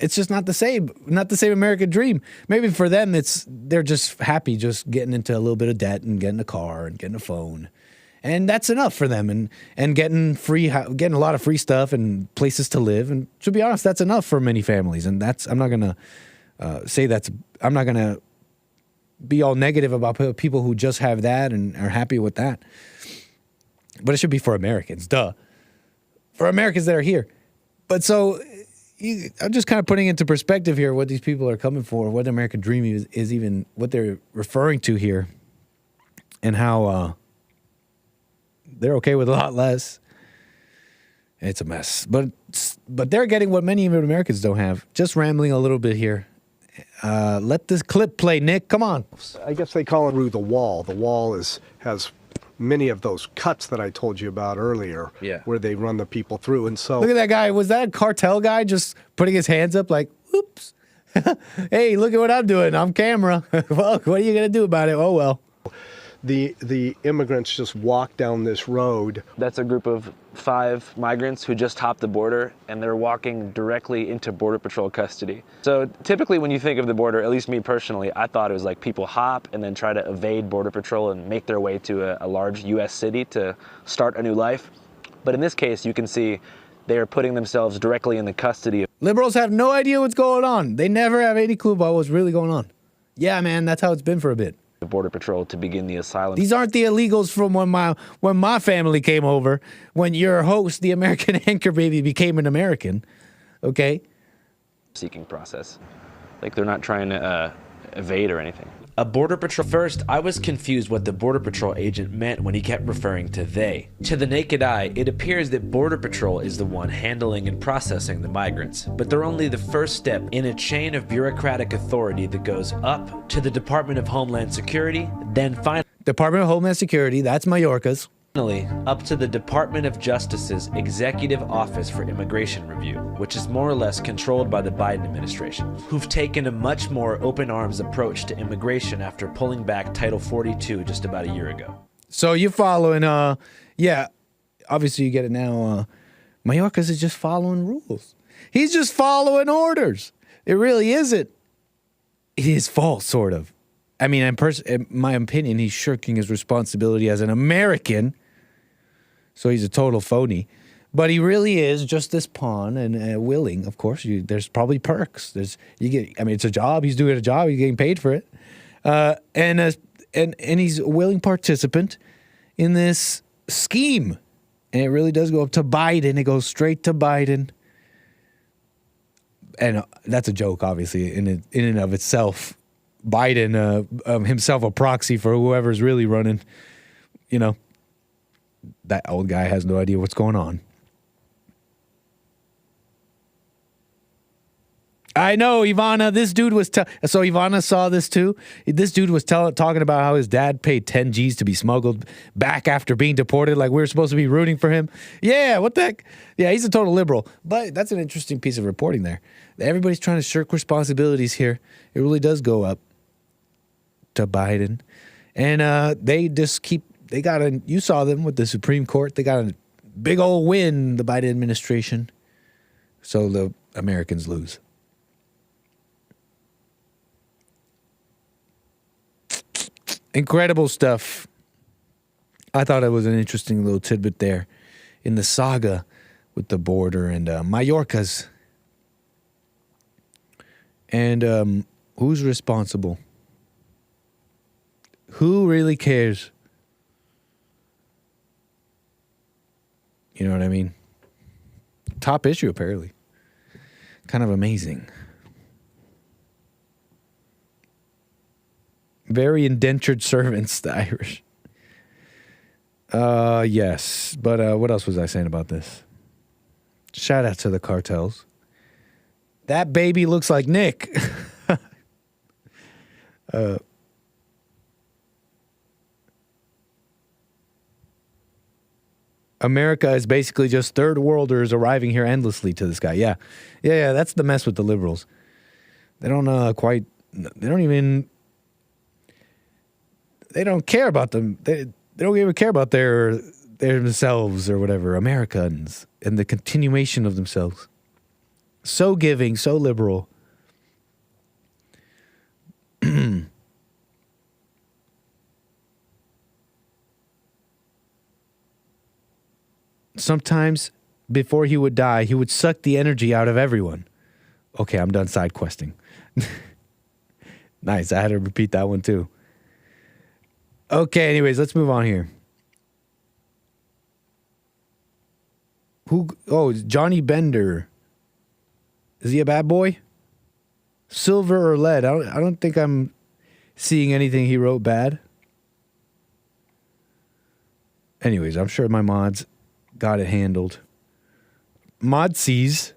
It's just not the same American dream. Maybe for them, they're just happy just getting into a little bit of debt and getting a car and getting a phone, and that's enough for them. And getting a lot of free stuff and places to live. And to be honest, that's enough for many families. And I'm not gonna be all negative about people who just have that and are happy with that. But it should be for Americans, duh. For Americans that are here. But so. I'm just kind of putting into perspective here what these people are coming for, what the American dream is even what they're referring to here, and how they're okay with a lot less. It's a mess, but they're getting what many Americans don't have. Just rambling a little bit here. Let this clip play, Nick. Come on. I guess they call it through the wall. The wall has many of those cuts that I told you about earlier, where they run the people through. And so, look at that guy. Was that a cartel guy just putting his hands up like, oops, hey, look at what I'm doing. I'm camera. Well, what are you going to do about it? Oh, well. The immigrants just walk down this road. That's a group of 5 migrants who just hopped the border, and they're walking directly into Border Patrol custody. So typically when you think of the border, at least me personally, I thought it was like people hop and then try to evade Border Patrol and make their way to a large U.S. city to start a new life. But in this case, you can see they are putting themselves directly in the custody. Liberals have no idea what's going on. They never have any clue about what's really going on. Yeah, man, that's how it's been for a bit. The Border Patrol to begin the asylum. These aren't the illegals from when my family came over, when your host, the American anchor baby, became an American. Okay? Seeking process. Like they're not trying to evade or anything. A Border Patrol. First, I was confused what the Border Patrol agent meant when he kept referring to they. To the naked eye, it appears that Border Patrol is the one handling and processing the migrants, but they're only the first step in a chain of bureaucratic authority that goes up to the Department of Homeland Security, then finally Department of Homeland Security, that's Mayorkas. Finally, up to the Department of Justice's Executive Office for Immigration Review, which is more or less controlled by the Biden administration, who've taken a much more open arms approach to immigration after pulling back Title 42 just about a year ago. So you're following, yeah, obviously you get it now. Mayorkas is just following rules. He's just following orders. It really isn't. It is false, sort of. I mean, in my opinion, he's shirking his responsibility as an American. So he's a total phony. But he really is just this pawn and willing, of course. There's probably perks. It's a job. He's doing a job. He's getting paid for it. And he's a willing participant in this scheme. And it really does go up to Biden. It goes straight to Biden. And that's a joke, obviously, in and of itself. Biden, himself a proxy for whoever's really running. You know, that old guy has no idea what's going on. I know, Ivana, this dude was... so Ivana saw this too? This dude was talking about how his dad paid 10 G's to be smuggled back after being deported, like we were supposed to be rooting for him. Yeah, what the heck? Yeah, he's a total liberal. But that's an interesting piece of reporting there. Everybody's trying to shirk responsibilities here. It really does go up to Biden. And they just keep... you saw them with the Supreme Court. They got a big old win, the Biden administration. So the Americans lose. Incredible stuff. I thought it was an interesting little tidbit there in the saga with the border and Mayorkas. And who's responsible? Who really cares? You know what I mean? Top issue, apparently. Kind of amazing. Very indentured servants, the Irish. Yes. But what else was I saying about this? Shout out to the cartels. That baby looks like Nick. America is basically just third worlders arriving here endlessly to this guy. Yeah. Yeah, that's the mess with the liberals. They don't they don't care about them. They don't even care about themselves or whatever. Americans and the continuation of themselves. So giving, so liberal. Sometimes before he would die, he would suck the energy out of everyone. Okay, I'm done side questing. Nice. I had to repeat that one too. Okay, anyways, let's move on here. Johnny Bender. Is he a bad boy? Silver or lead? I don't think I'm seeing anything he wrote bad. Anyways, I'm sure my mods got it handled. Modsies.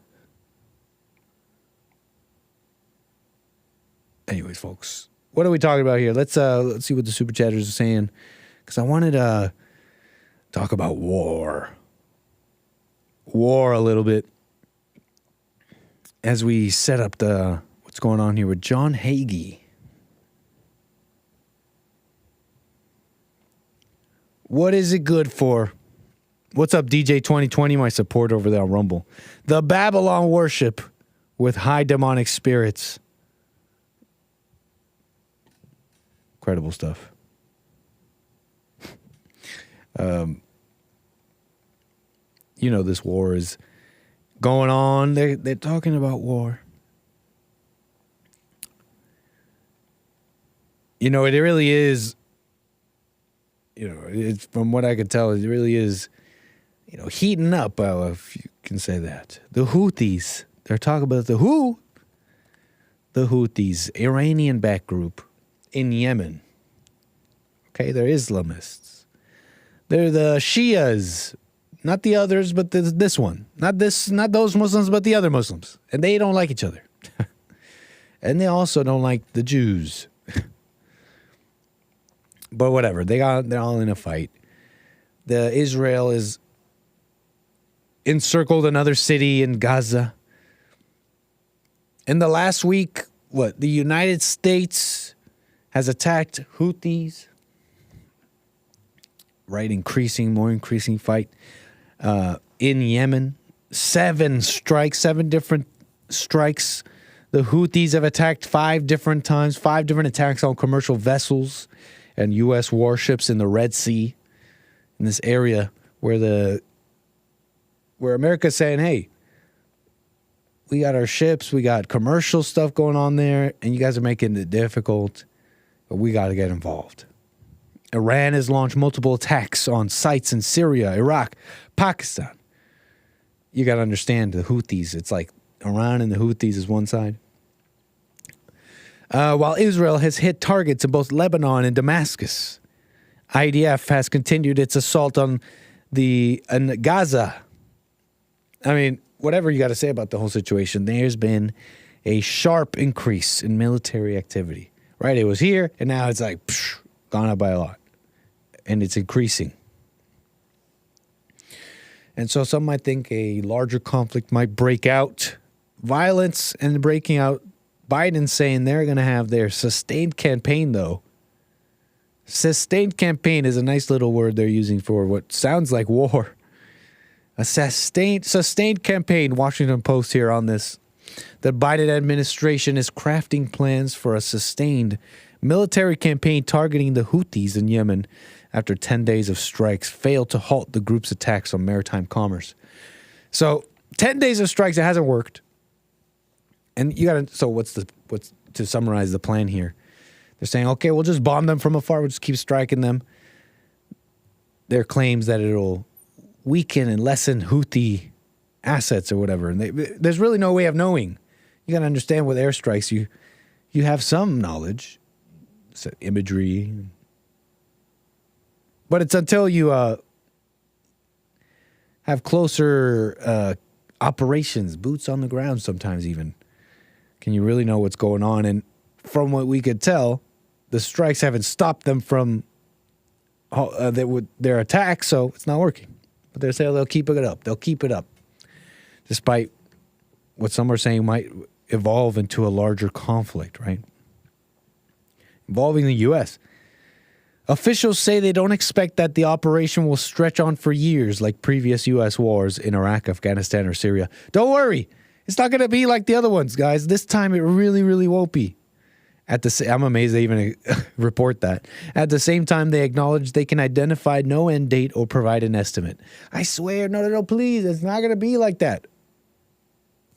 Anyways, folks. What are we talking about here? Let's see what the super chatters are saying. Because I wanted to talk about war. War a little bit. As we set up what's going on here with John Hagee. What is it good for? What's up, DJ 2020, my support over there on Rumble? The Babylon worship with high demonic spirits. Incredible stuff. This war is going on. They're talking about war. It really is. It's, from what I could tell, it really is, heating up, if you can say that. The Houthis. They're talking about the Houthis, Iranian-backed group in Yemen. Okay, they're Islamists. They're the Shias. Not the others, but this one. Not those Muslims, but the other Muslims. And they don't like each other. And they also don't like the Jews. But whatever, they're all in a fight. Israel is encircled another city in Gaza. In the last week, the United States has attacked Houthis. Right, more increasing fight in Yemen. 7 different strikes. The Houthis have attacked 5 different times, 5 different attacks on commercial vessels and U.S. warships in the Red Sea, in this area where America's saying, hey, we got our ships, we got commercial stuff going on there, and you guys are making it difficult, but we got to get involved. Iran has launched multiple attacks on sites in Syria, Iraq, Pakistan. You got to understand the Houthis. It's like Iran and the Houthis is one side. While Israel has hit targets in both Lebanon and Damascus, IDF has continued its assault on Gaza. I mean, whatever you got to say about the whole situation, there's been a sharp increase in military activity. Right? It was here, and now it's like gone up by a lot. And it's increasing. And so some might think a larger conflict might break out. Violence and breaking out. Biden's saying they're going to have their sustained campaign, though. Sustained campaign is a nice little word they're using for what sounds like war. A sustained campaign. Washington Post here on this. The Biden administration is crafting plans for a sustained military campaign targeting the Houthis in Yemen after 10 days of strikes failed to halt the group's attacks on maritime commerce. So 10 days of strikes, it hasn't worked. And you got to, so what's to summarize the plan here? They're saying, okay, we'll just bomb them from afar. We'll just keep striking them. Their claims that it'll weaken and lessen Houthi assets or whatever. And there's really no way of knowing. You got to understand with airstrikes, you have some knowledge, imagery. But it's until you have closer operations, boots on the ground sometimes even, can you really know what's going on. And from what we could tell, the strikes haven't stopped them from their attacks, so it's not working. But they're saying they'll keep it up. They'll keep it up. Despite what some are saying might evolve into a larger conflict, right? Involving the U.S. Officials say they don't expect that the operation will stretch on for years like previous U.S. wars in Iraq, Afghanistan, or Syria. Don't worry. It's not going to be like the other ones, guys. This time it really, really won't be. I'm amazed they even report that. At the same time, they acknowledge they can identify no end date or provide an estimate. I swear, no, please. It's not going to be like that.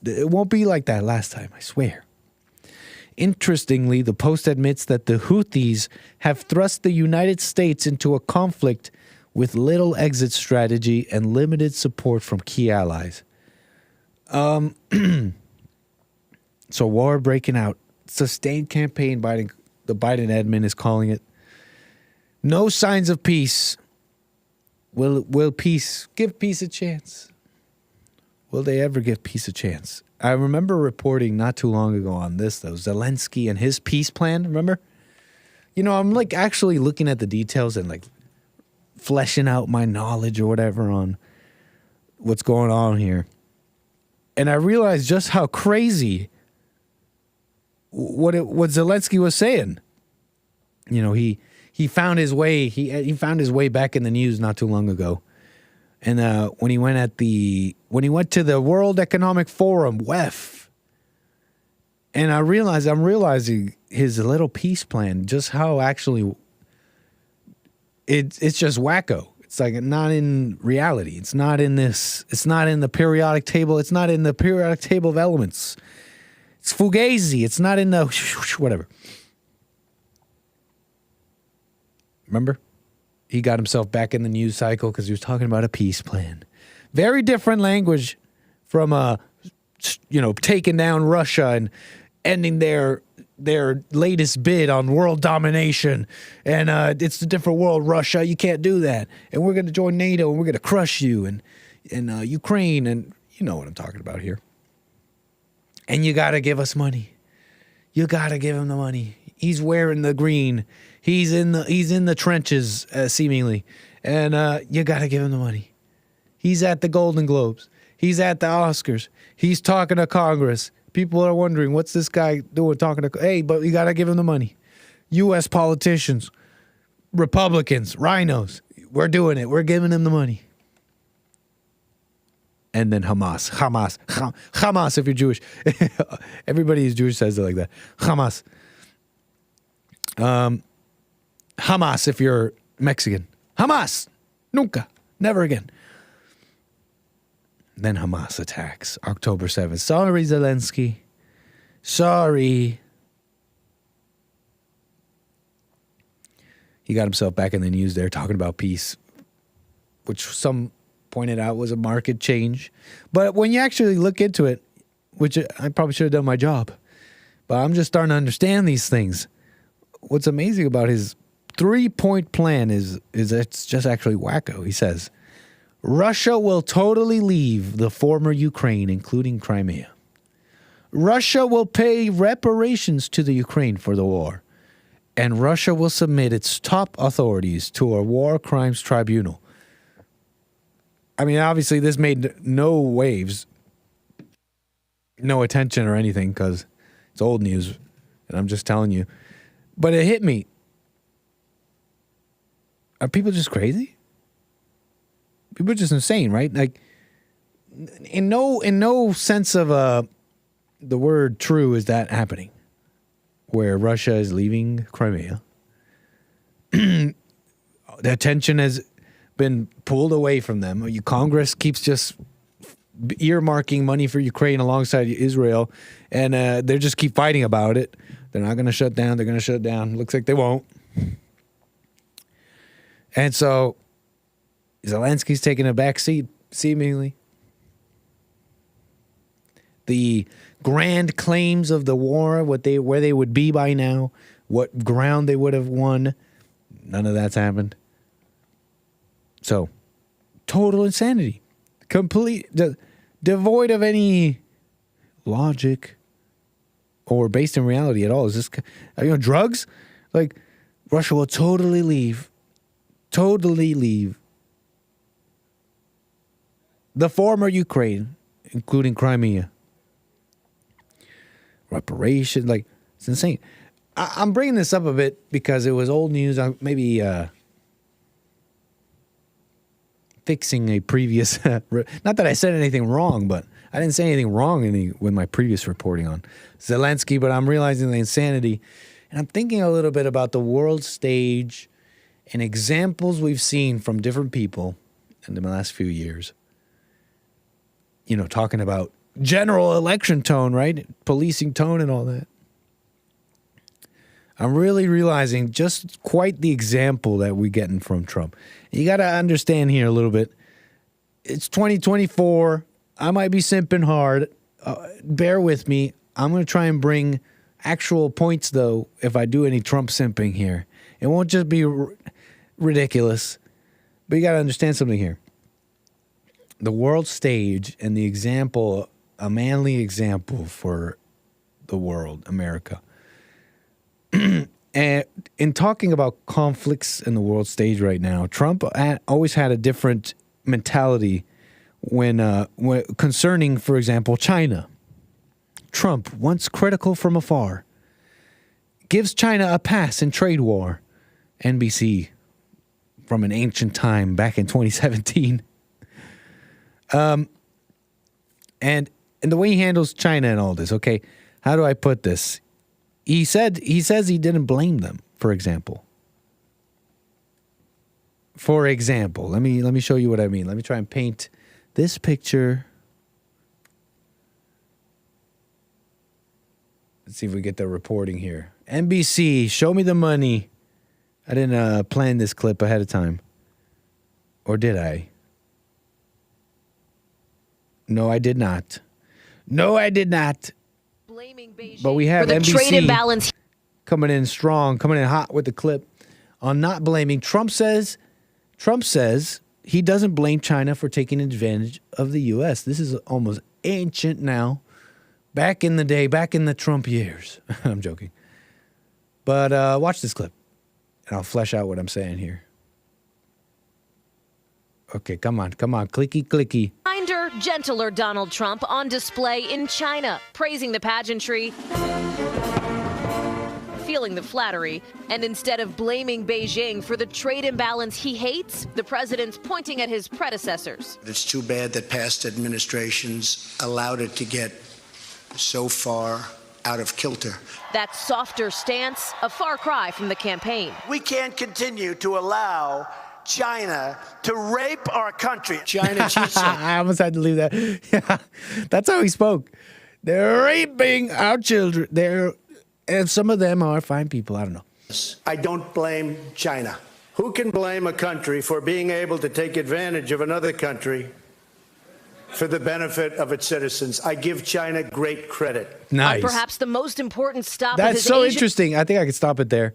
It won't be like that last time, I swear. Interestingly, the Post admits that the Houthis have thrust the United States into a conflict with little exit strategy and limited support from key allies. So war breaking out. Sustained campaign, the Biden admin is calling it. No signs of peace. Will peace give peace a chance? Will they ever give peace a chance? I remember reporting not too long ago on this, though. Zelensky and his peace plan, remember? You know, I'm like actually looking at the details and like fleshing out my knowledge or whatever on what's going on here. And I realized just how crazy what Zelensky was saying. You know, he found his way. He found his way back in the news not too long ago. And when he went to the World Economic Forum, WEF, and I'm realizing his little peace plan, just how actually it's just wacko. It's like not in reality. It's not in this. It's not in the periodic table. It's not in the periodic table of elements. It's fugazi. It's not in the whatever. Remember? He got himself back in the news cycle because he was talking about a peace plan. Very different language from, taking down Russia and ending their latest bid on world domination. And it's a different world, Russia. You can't do that. And we're going to join NATO and we're going to crush you and Ukraine. And you know what I'm talking about here. And you got to give us money. You got to give him the money. He's wearing the green. He's in the trenches, seemingly. And you got to give him the money. He's at the Golden Globes. He's at the Oscars. He's talking to Congress. People are wondering, what's this guy doing talking to... Hey, but you got to give him the money. U.S. politicians, Republicans, rhinos, we're doing it. We're giving him the money. and then Hamas. Hamas if you're Jewish. Everybody who's Jewish says it like that. Hamas. Hamas if you're Mexican. Hamas. Nunca. Never again. Then Hamas attacks October 7th. Sorry, Zelensky. Sorry. He got himself back in the news there talking about peace, which some pointed out was a market change. But when you actually look into it, which I probably should have done my job, but I'm just starting to understand these things. What's amazing about his 3-point plan is it's just actually wacko. He says, Russia will totally leave the former Ukraine, including Crimea. Russia will pay reparations to the Ukraine for the war. And Russia will submit its top authorities to a war crimes tribunal. I mean, obviously, this made no waves, no attention or anything, because it's old news, and I'm just telling you. But it hit me. Are people just crazy? People are just insane, right? Like, in no sense of the word true is that happening, where Russia is leaving Crimea. The attention has been pulled away from them. Congress keeps just earmarking money for Ukraine alongside Israel, and they just keep fighting about it. They're not going to shut down. They're going to shut down. Looks like they won't. And so Zelensky's taking a back seat, seemingly. The grand claims of the war, where they would be by now, what ground they would have won, none of that's happened. So, total insanity. Complete, devoid of any logic or based in reality at all. Is this, drugs? Like, Russia will totally leave the former Ukraine, including Crimea. Reparations, like, it's insane. I'm bringing this up a bit because it was old news. Maybe fixing a previous, not that I said anything wrong, but I didn't say anything wrong with my previous reporting on Zelensky, but I'm realizing the insanity. And I'm thinking a little bit about the world stage and examples we've seen from different people in the last few years. Talking about general election tone, right? Policing tone and all that. I'm really realizing just quite the example that we're getting from Trump. You got to understand here a little bit. It's 2024. I might be simping hard. Bear with me. I'm going to try and bring actual points, though, if I do any Trump simping here. It won't just be ridiculous. But you got to understand something here. The world stage and the example, a manly example for the world, America. And in talking about conflicts in the world stage right now, Trump always had a different mentality when concerning, for example, China. Trump, once critical from afar, gives China a pass in trade war. NBC from an ancient time back in 2017. And the way he handles China and all this, okay, how do I put this? He says he didn't blame them, for example. For example, let me show you what I mean. Let me try and paint this picture. Let's see if we get the reporting here. NBC, show me the money. I didn't plan this clip ahead of time. Or did I? No, I did not. No, I did not. But we have NBC trade imbalance coming in strong, coming in hot with the clip on not blaming. Trump says he doesn't blame China for taking advantage of the U.S. This is almost ancient now. Back in the day, back in the Trump years. I'm joking. But watch this clip, and I'll flesh out what I'm saying here. Okay, come on. Clicky. Kinder, gentler Donald Trump on display in China, praising the pageantry feeling the flattery. And instead of blaming Beijing for the trade imbalance he hates, the president's pointing at his predecessors. It's too bad that past administrations allowed it to get so far out of kilter. That softer stance, a far cry from the campaign. We can't continue to allow China to rape our country. China cheats. I almost had to leave that. Yeah, that's how he spoke. They're raping our children. And some of them are fine people. I don't know. I don't blame China. Who can blame a country for being able to take advantage of another country for the benefit of its citizens? I give China great credit. Nice. Perhaps the most important stop. That's so Asian interesting. I think I could stop it there.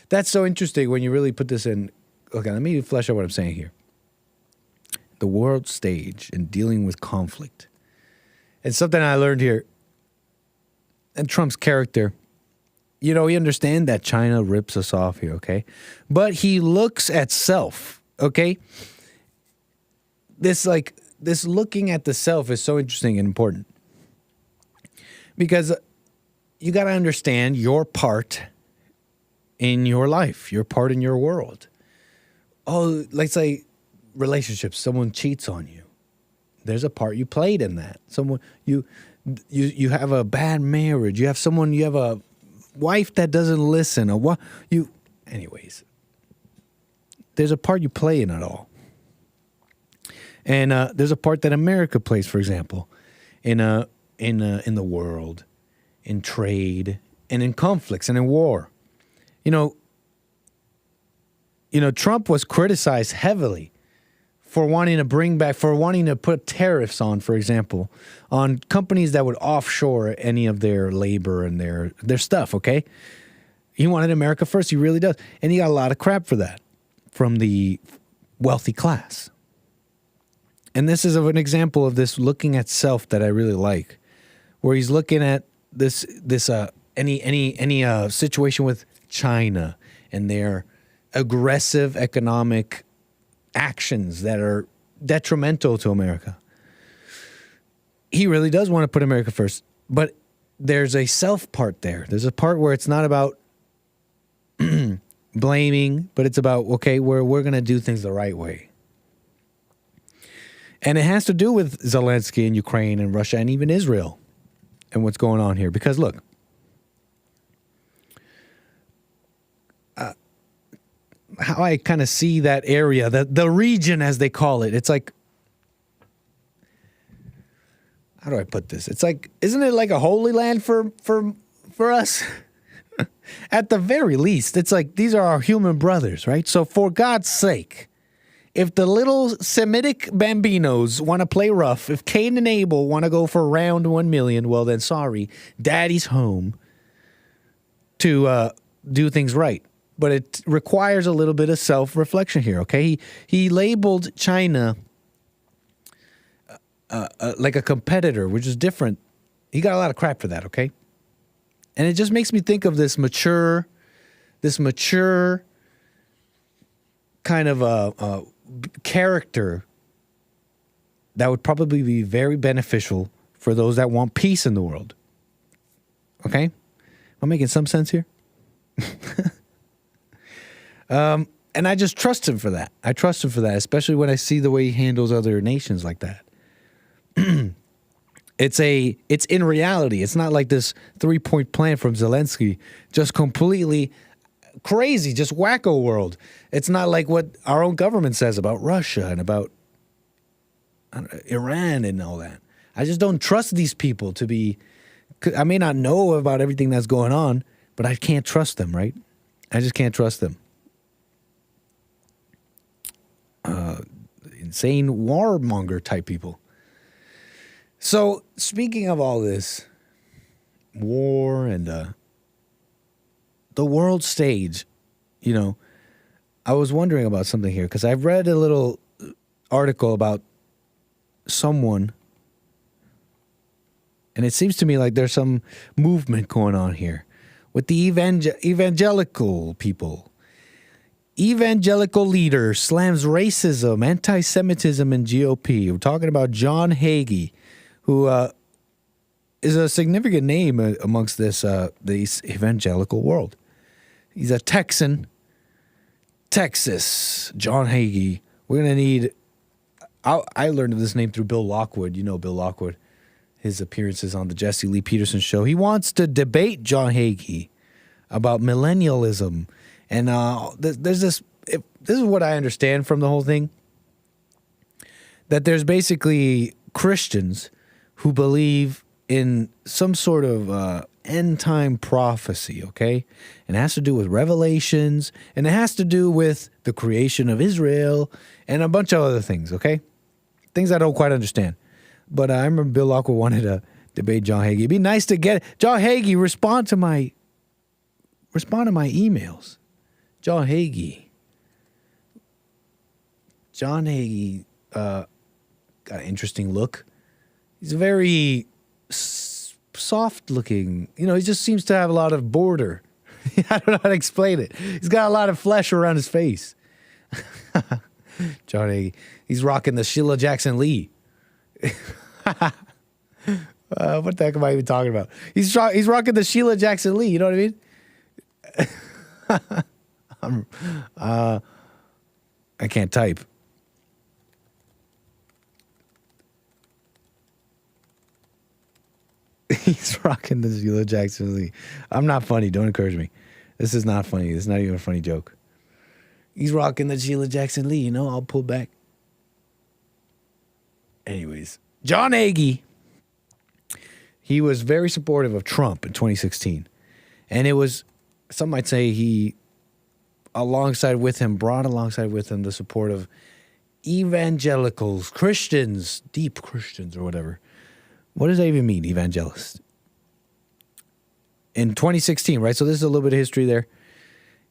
That's so interesting when you really put this in. Okay, let me flesh out what I'm saying here. The world stage and dealing with conflict. It's something I learned here. And Trump's character. You know, we understand that China rips us off here, okay? But he looks at self, okay? This looking at the self is so interesting and important. Because you got to understand your part in your life, your part in your world. Oh, let's say relationships, someone cheats on you. There's a part you played in that. Someone you have a bad marriage. You have a wife that doesn't listen, or what anyways. There's a part you play in it all. And there's a part that America plays, for example, in the world, in trade, and in conflicts and in war. Trump was criticized heavily for wanting to put tariffs on, for example, on companies that would offshore any of their labor and their stuff, okay? He wanted America first, he really does. And he got a lot of crap for that from the wealthy class. And this is an example of this looking at self that I really like, where he's looking at any situation with China and their aggressive economic actions that are detrimental to America. He really does want to put America first, but there's a self part there. There's a part where it's not about blaming, but it's about, okay, we're going to do things the right way. And it has to do with Zelensky and Ukraine and Russia and even Israel and what's going on here. Because look, how I kind of see that area, the region as they call it, it's like, how do I put this? It's like, isn't it like a holy land for us? At the very least, it's like these are our human brothers, right? So for God's sake, if the little Semitic bambinos want to play rough, if Cain and Abel want to go for round 1 million, well then sorry, daddy's home to do things right. But it requires a little bit of self-reflection here, okay? He labeled China like a competitor, which is different. He got a lot of crap for that, okay? And it just makes me think of this mature kind of character that would probably be very beneficial for those that want peace in the world. Okay? Am I making some sense here? And I just trust him for that. I trust him for that, especially when I see the way he handles other nations like that. It's in reality. It's not like this 3-point plan from Zelensky, just completely crazy, just wacko world. It's not like what our own government says about Russia and about Iran and all that. I just don't trust these people to be. I may not know about everything that's going on, but I can't trust them, right? I just can't trust them. Insane warmonger type people. So, speaking of all this war and the world stage, I was wondering about something here because I've read a little article about someone, and it seems to me like there's some movement going on here with the evangelical people. Evangelical leader slams racism, anti-Semitism, and GOP. We're talking about John Hagee, who is a significant name amongst this evangelical world. He's a Texan. Texas. John Hagee. We're going to need... I learned of this name through Bill Lockwood. You know Bill Lockwood. His appearances on the Jesse Lee Peterson show. He wants to debate John Hagee about millennialism. And there's this... This is what I understand from the whole thing. That there's basically Christians who believe in some sort of end-time prophecy, okay? And it has to do with Revelations, and it has to do with the creation of Israel, and a bunch of other things, okay? Things I don't quite understand. But I remember Bill Lockwood wanted to debate John Hagee. It'd be nice to get John Hagee, respond to my emails. John Hagee. John Hagee got an interesting look. He's a very soft-looking, he just seems to have a lot of border. I don't know how to explain it. He's got a lot of flesh around his face. John Hagee. He's rocking the Sheila Jackson Lee. What the heck am I even talking about? He's rocking the Sheila Jackson Lee. You know what I mean? I can't type. He's rocking the Sheila Jackson Lee. I'm not funny. Don't encourage me. This is not funny. This is not even a funny joke. He's rocking the Sheila Jackson Lee. I'll pull back. Anyways, John Hagee. He was very supportive of Trump in 2016. And it was, some might say he, brought alongside with him the support of evangelicals, Christians, deep Christians or whatever. What does that even mean, evangelist? In 2016, right? So this is a little bit of history there.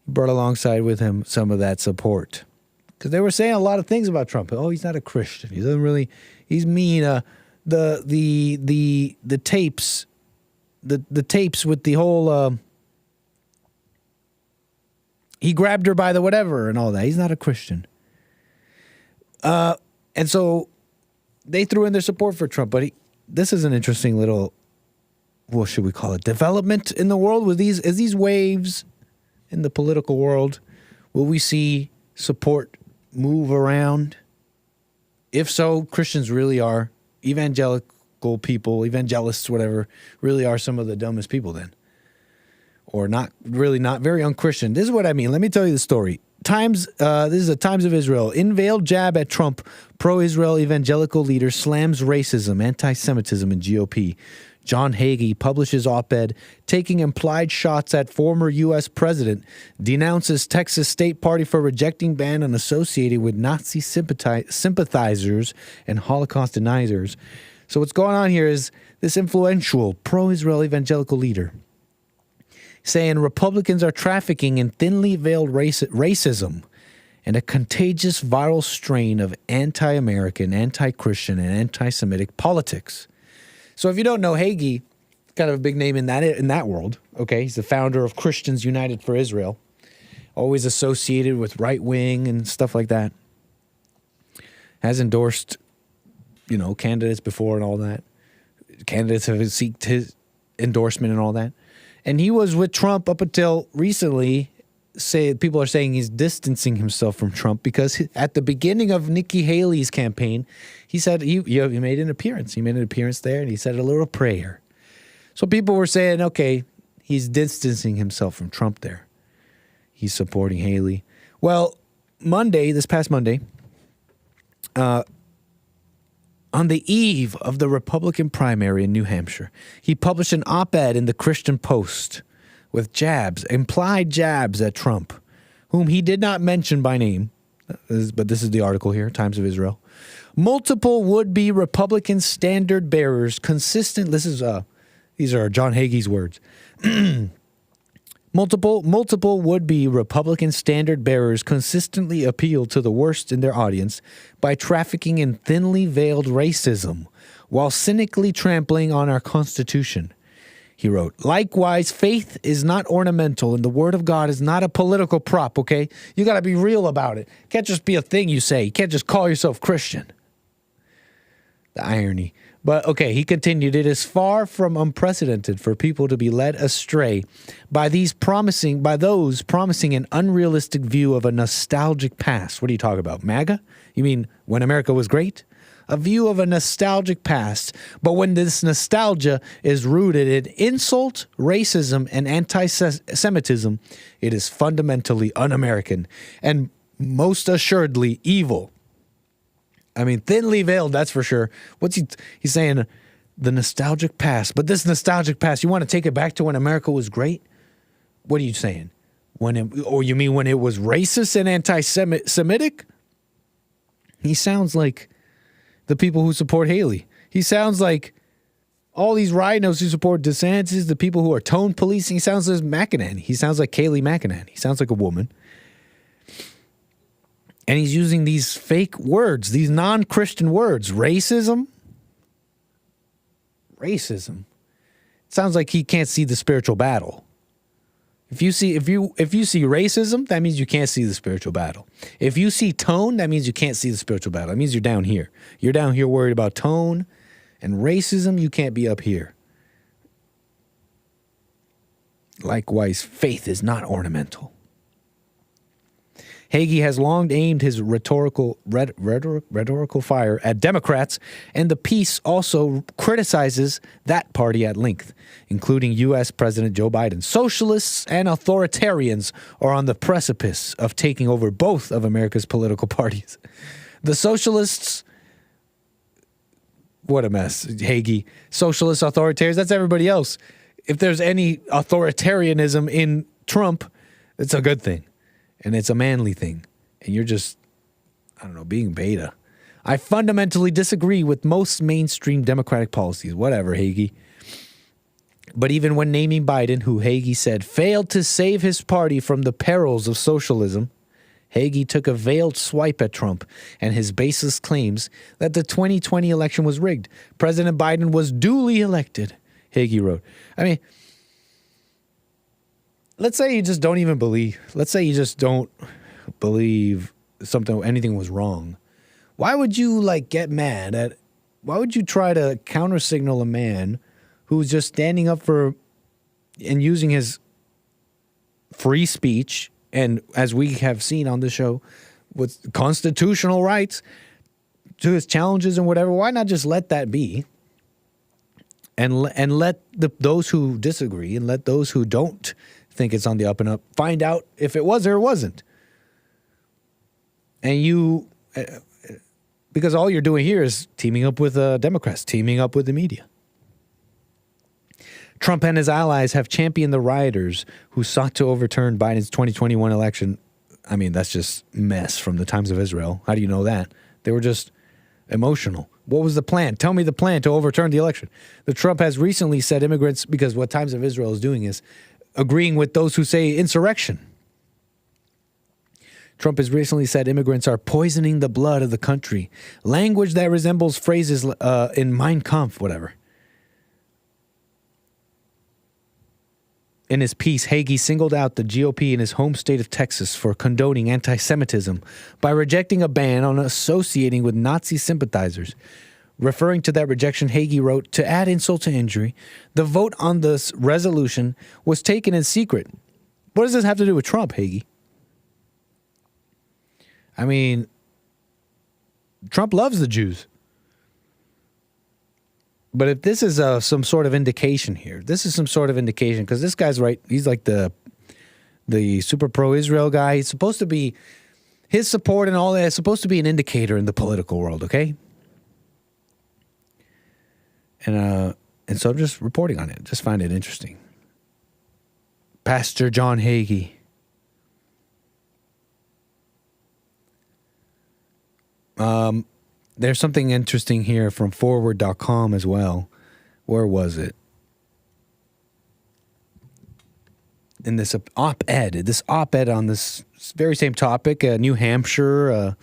He brought alongside with him some of that support. Because they were saying a lot of things about Trump. Oh, he's not a Christian. He doesn't really, he's mean. The tapes, the tapes with the whole, he grabbed her by the whatever and all that. He's not a Christian. And so they threw in their support for Trump, but this is an interesting little, what should we call it, development in the world with these waves in the political world. Will we see support move around? If so, Christians really are, evangelical people, evangelists, whatever, really are some of the dumbest people then. Or not very unchristian. This is what I mean. Let me tell you the story. This is a Times of Israel. In veiled jab at Trump, pro-Israel evangelical leader slams racism, anti-Semitism in GOP. John Hagee publishes op-ed taking implied shots at former U.S. president, denounces Texas State Party for rejecting ban on associating with Nazi sympathizers and Holocaust deniers. So what's going on here is this influential pro-Israel evangelical leader saying Republicans are trafficking in thinly veiled racism and a contagious viral strain of anti-American, anti-Christian, and anti-Semitic politics. So if you don't know, Hagee, kind of a big name in that world, okay? He's the founder of Christians United for Israel, always associated with right-wing and stuff like that. Has endorsed, candidates before and all that. Candidates have sought his endorsement and all that. And he was with Trump up until recently. People are saying he's distancing himself from Trump because at the beginning of Nikki Haley's campaign, he said he made an appearance. He made an appearance there and he said a little prayer. So people were saying, okay, he's distancing himself from Trump there. He's supporting Haley. Well, this past Monday, on the eve of the Republican primary in New Hampshire, he published an op-ed in the Christian Post with implied jabs at Trump, whom he did not mention by name. But this is the article here, Times of Israel. Multiple would-be Republican standard bearers these are John Hagee's words. Multiple would-be Republican standard bearers consistently appeal to the worst in their audience by trafficking in thinly veiled racism while cynically trampling on our Constitution. He wrote, likewise, faith is not ornamental and the word of God is not a political prop, okay? You got to be real about it. It can't just be a thing you say. You can't just call yourself Christian. The irony. But okay, he continued, it is far from unprecedented for people to be led astray by those promising an unrealistic view of a nostalgic past. What are you talking about? MAGA? You mean when America was great? A view of a nostalgic past. But when this nostalgia is rooted in insult, racism, and anti-Semitism, it is fundamentally un-American and most assuredly evil. I mean, thinly veiled, that's for sure. He's saying the nostalgic past. But this nostalgic past, you want to take it back to when America was great? What are you saying? Or you mean when it was racist and anti-Semitic? He sounds like the people who support Haley. He sounds like all these rhinos who support DeSantis, the people who are tone policing. He sounds like McEnany. He sounds like Kayleigh McEnany. He sounds like a woman. And he's using these fake words, these non-Christian words. Racism. It sounds like he can't see the spiritual battle. If you see racism, that means you can't see the spiritual battle. If you see tone, that means you can't see the spiritual battle. That means you're down here. You're down here worried about tone and racism. You can't be up here. Likewise, faith is not ornamental. Hagee has long aimed his rhetorical fire at Democrats, and the piece also criticizes that party at length, including U.S. President Joe Biden. Socialists and authoritarians are on the precipice of taking over both of America's political parties. The socialists, what a mess, Hagee. Socialists, authoritarians, that's everybody else. If there's any authoritarianism in Trump, it's a good thing. And it's a manly thing. And you're just, being beta. I fundamentally disagree with most mainstream Democratic policies. Whatever, Hagee. But even when naming Biden, who Hagee said failed to save his party from the perils of socialism, Hagee took a veiled swipe at Trump and his baseless claims that the 2020 election was rigged. President Biden was duly elected, Hagee wrote. Let's say you just don't even believe. Let's say you just don't believe anything was wrong. Why would you get mad at? Why would you try to countersignal a man who's just standing up for and using his free speech and, as we have seen on the show, with constitutional rights to his challenges and whatever? Why not just let that be? And let those who disagree and let those who don't think it's on the up and up find out if it was or it wasn't. And because all you're doing here is teaming up with Democrats, teaming up with the media. Trump and his allies have championed the rioters who sought to overturn Biden's 2021 election. That's just mess from the times of Israel. How do you know that? They were just emotional. What was the plan? Tell me the plan to overturn the election. The Trump has recently said immigrants, because what Times of Israel is doing is agreeing with those who say insurrection. Trump has recently said immigrants are poisoning the blood of the country. Language that resembles phrases in Mein Kampf, whatever. In his piece, Hagee singled out the GOP in his home state of Texas for condoning anti-Semitism by rejecting a ban on associating with Nazi sympathizers. Referring to that rejection, Hagee wrote, to add insult to injury, the vote on this resolution was taken in secret. What does this have to do with Trump, Hagee? Trump loves the Jews. But if this is some sort of indication here, because this guy's right. He's like the super pro-Israel guy. He's supposed to be, his support and all that is supposed to be an indicator in the political world, okay? And so I'm just reporting on it. Just find it interesting. Pastor John Hagee. There's something interesting here from forward.com as well. Where was it? In this op-ed on this very same topic, New Hampshire.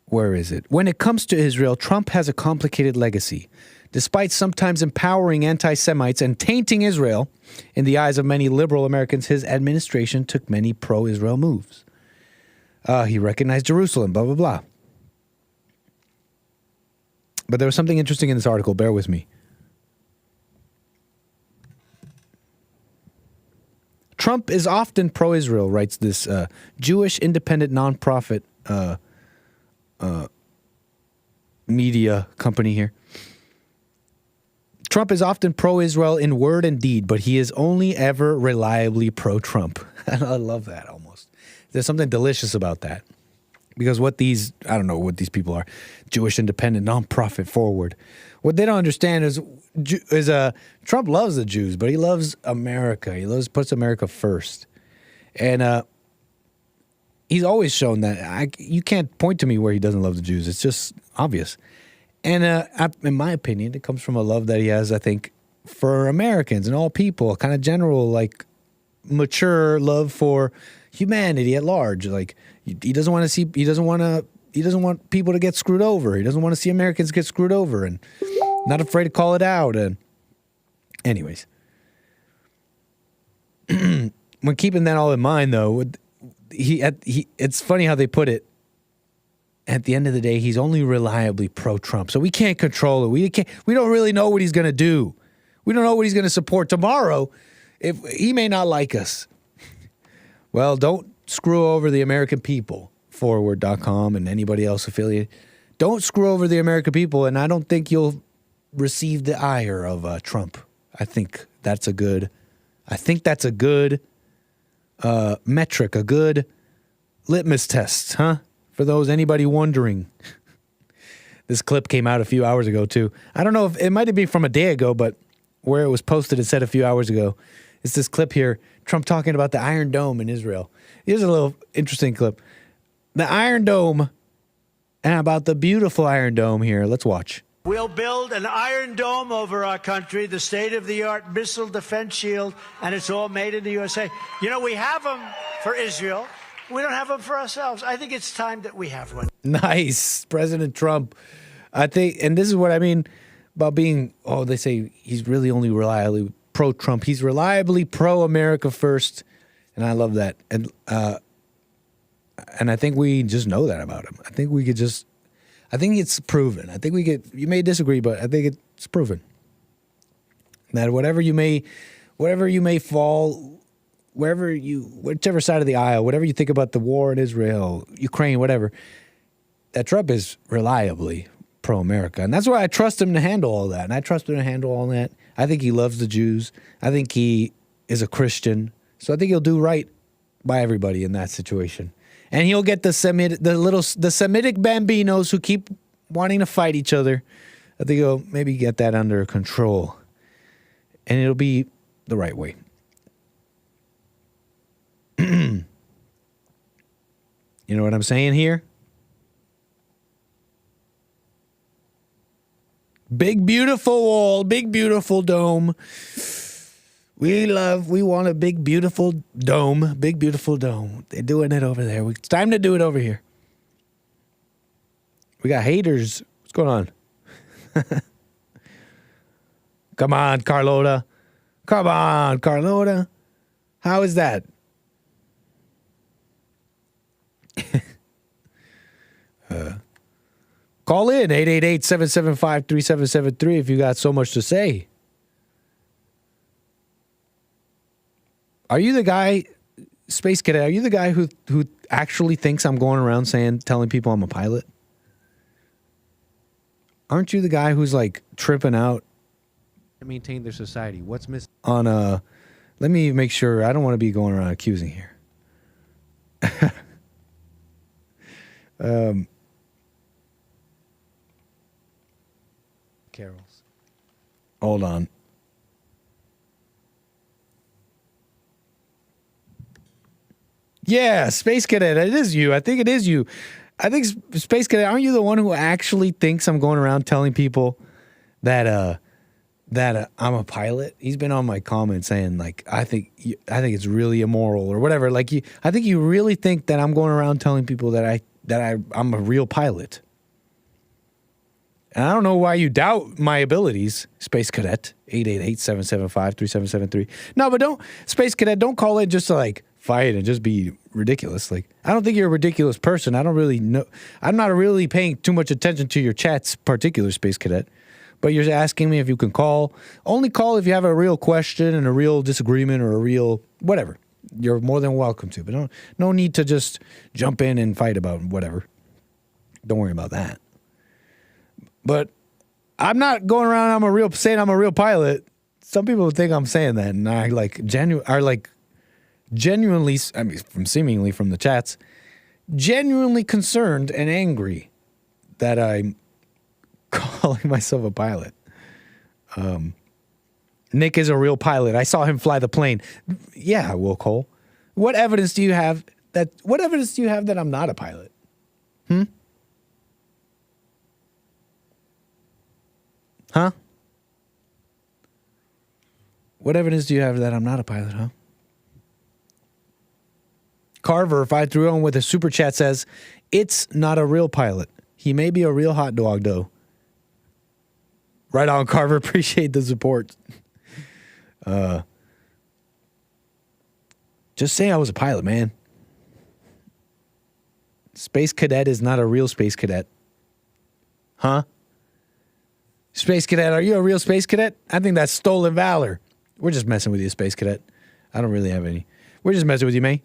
Where is it? When it comes to Israel, Trump has a complicated legacy. Despite sometimes empowering anti-Semites and tainting Israel, in the eyes of many liberal Americans, his administration took many pro-Israel moves. He recognized Jerusalem, blah, blah, blah. But there was something interesting in this article. Bear with me. Trump is often pro-Israel, writes this Jewish independent nonprofit media company here. Trump is often pro-Israel in word and deed, but he is only ever reliably pro-Trump. And I love that almost. There's something delicious about that. Because what these, I don't know what these people are, Jewish independent nonprofit forward. What they don't understand is Trump loves the Jews, but he loves America. He puts America first. And he's always shown that. You can't point to me where he doesn't love the Jews. It's just obvious. And in my opinion, it comes from a love that he has, I think, for Americans and all people, kind of general, like mature love for humanity at large. Like he doesn't want people to get screwed over. He doesn't want to see Americans get screwed over, and not afraid to call it out. And anyways, when keeping that all in mind, though, it's funny how they put it. At the end of the day, he's only reliably pro-Trump, so we can't control it. We don't really know what he's going to do. We don't know what he's going to support tomorrow. If he may not like us, well, don't screw over the American people. Forward.com and anybody else affiliated. Don't screw over the American people, and I don't think you'll receive the ire of Trump. I think that's a good metric, a good litmus test, huh? For anybody wondering. This clip came out a few hours ago, too. I don't know if it might be from a day ago, but where it was posted, it said a few hours ago. It's this clip here, Trump talking about the Iron Dome in Israel. Here's a little interesting clip. The Iron Dome, and about the beautiful Iron Dome here. Let's watch. We'll build an Iron Dome over our country, the state-of-the-art missile defense shield, and it's all made in the USA. You know, we have them for Israel. We don't have them for ourselves. I think it's time that we have one. Nice. President Trump. I think, and this is what I mean about being, they say he's really only reliably pro-Trump. He's reliably pro-America first, and I love that. And I think we just know that about him. I think it's proven. I think you may disagree, but I think it's proven that whatever you may fall, whichever side of the aisle, whatever you think about the war in Israel, Ukraine, whatever, that Trump is reliably pro-America. And that's why I trust him to handle all that. And I trust him to handle all that. I think he loves the Jews. I think he is a Christian. So I think he'll do right by everybody in that situation. And he'll get the Semitic bambinos who keep wanting to fight each other. I think he'll maybe get that under control. And it'll be the right way. You know what I'm saying here? Big beautiful wall, big beautiful dome. We want a big beautiful dome, big beautiful dome. They're doing it over there. It's time to do it over here. We got haters. What's going on? Come on, Carlota. Come on, Carlota. How is that? Call in 888-775-3773 if you got so much to say. Are you the guy, Space Cadet, are you the guy who actually thinks I'm going around telling people I'm a pilot? Aren't you the guy who's like tripping out to maintain their society? What's missing? Let me make sure. I don't want to be going around accusing here. Carols. Hold on. Yeah, Space Cadet, it is you. I think it is you. I think Space Cadet, aren't you the one who actually thinks I'm going around telling people that I'm a pilot? He's been on my comments saying like I think it's really immoral or whatever. Like I think you really think that I'm going around telling people that I'm a real pilot. And I don't know why you doubt my abilities, Space Cadet, 888-775-3773. No, but Space Cadet, don't call it just to like fight and just be ridiculous. Like, I don't think you're a ridiculous person. I don't really know. I'm not really paying too much attention to your chats, particular Space Cadet. But you're asking me if you can call. Only call if you have a real question and a real disagreement or a real whatever. You're more than welcome to. But no need to just jump in and fight about whatever. Don't worry about that. But I'm not going around saying I'm a real pilot. Some people think I'm saying that, and I genuinely, I mean, seemingly from the chats, genuinely concerned and angry that I'm calling myself a pilot. Nick is a real pilot. I saw him fly the plane. Yeah, Will Cole. What evidence do you have that I'm not a pilot? Huh? What evidence do you have that I'm not a pilot, huh? Carver 530 with a super chat says, it's not a real pilot. He may be a real hot dog, though. Right on, Carver. Appreciate the support. Just say I was a pilot, man. Space Cadet is not a real Space Cadet. Huh? Space Cadet, are you a real Space Cadet? I think that's stolen valor. We're just messing with you, Space Cadet. I don't really have any. We're just messing with you, May.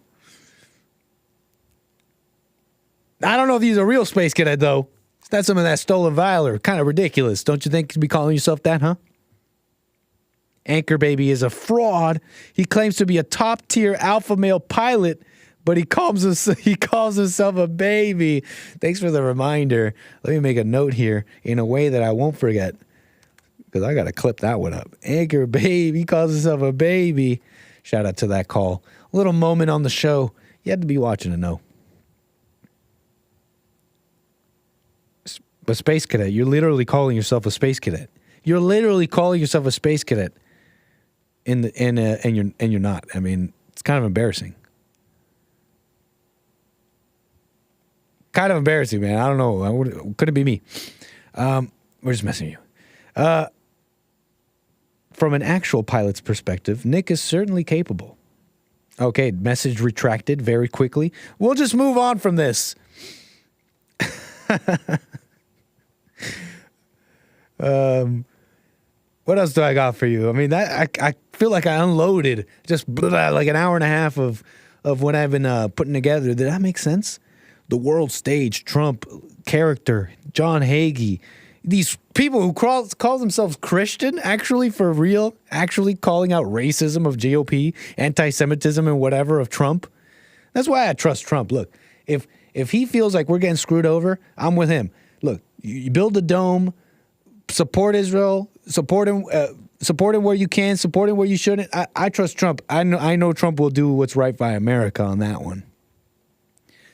I don't know if he's a real Space Cadet, though. It's not some of that stolen valor. Kind of ridiculous. Don't you think to be calling yourself that, huh? Anchor Baby is a fraud. He claims to be a top-tier alpha male pilot, but he calls himself a baby. Thanks for the reminder. Let me make a note here in a way that I won't forget, because I got to clip that one up. Anchor Baby, he calls himself a baby. Shout out to that call. A little moment on the show. You had to be watching to know. But Space Cadet, you're literally calling yourself a Space Cadet. You're literally calling yourself a Space Cadet, and you're not. I mean, it's kind of embarrassing. Kind of embarrassing, man. I don't know. Couldn't be me. We're just messing with you. From an actual pilot's perspective, Nick is certainly capable. Okay, message retracted very quickly. We'll just move on from this. What else do I got for you? I mean, I feel like I unloaded just like an hour and a half of what I've been putting together. Did that make sense? The world stage, Trump, character, John Hagee, these people who call themselves Christian, actually for real, actually calling out racism of GOP, anti-Semitism and whatever of Trump. That's why I trust Trump. Look, if he feels like we're getting screwed over, I'm with him. Look, you build a dome, support Israel, support him where you can, support him where you shouldn't. I trust Trump. I know Trump will do what's right by America on that one.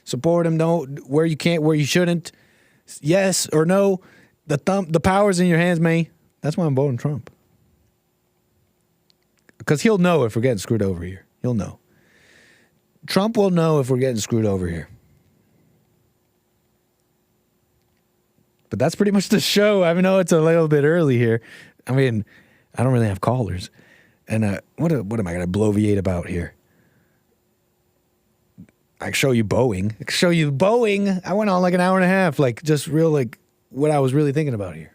Support him, no, where you can't, where you shouldn't. Yes or no. The power's in your hands, man. That's why I'm voting Trump. Because he'll know if we're getting screwed over here. He'll know. Trump will know if we're getting screwed over here. But that's pretty much the show. I know it's a little bit early here. I mean, I don't really have callers. And what am I going to bloviate about here? I can show you Boeing. I went on like an hour and a half, like just real, like what I was really thinking about here.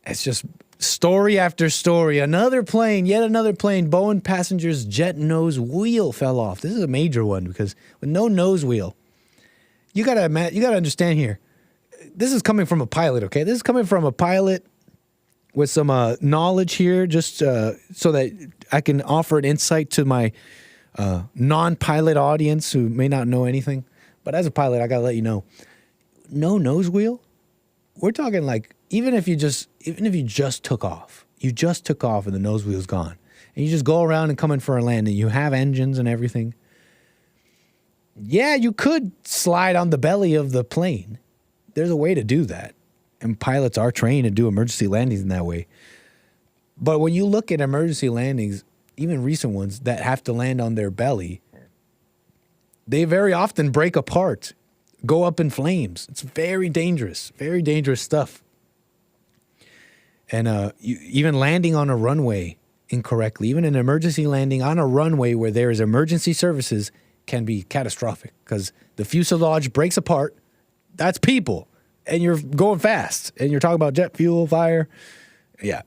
It's just story after story. Yet another plane. Boeing passenger's jet nose wheel fell off. This is a major one because with no nose wheel, you gotta understand here. This is coming from a pilot, okay? This is coming from a pilot with some knowledge here, just so that I can offer an insight to my non-pilot audience who may not know anything. But as a pilot, I gotta let you know, no nose wheel. We're talking like even if you just took off, and the nose wheel's gone, and you just go around and come in for a landing, you have engines and everything. Yeah, you could slide on the belly of the plane. There's a way to do that. And pilots are trained to do emergency landings in that way. But when you look at emergency landings, even recent ones that have to land on their belly, they very often break apart, go up in flames. It's very dangerous stuff. And even landing on a runway incorrectly. Even an emergency landing on a runway where there is emergency services can be catastrophic because the fuselage breaks apart. That's people. And you're going fast. And you're talking about jet fuel, fire. Yeah.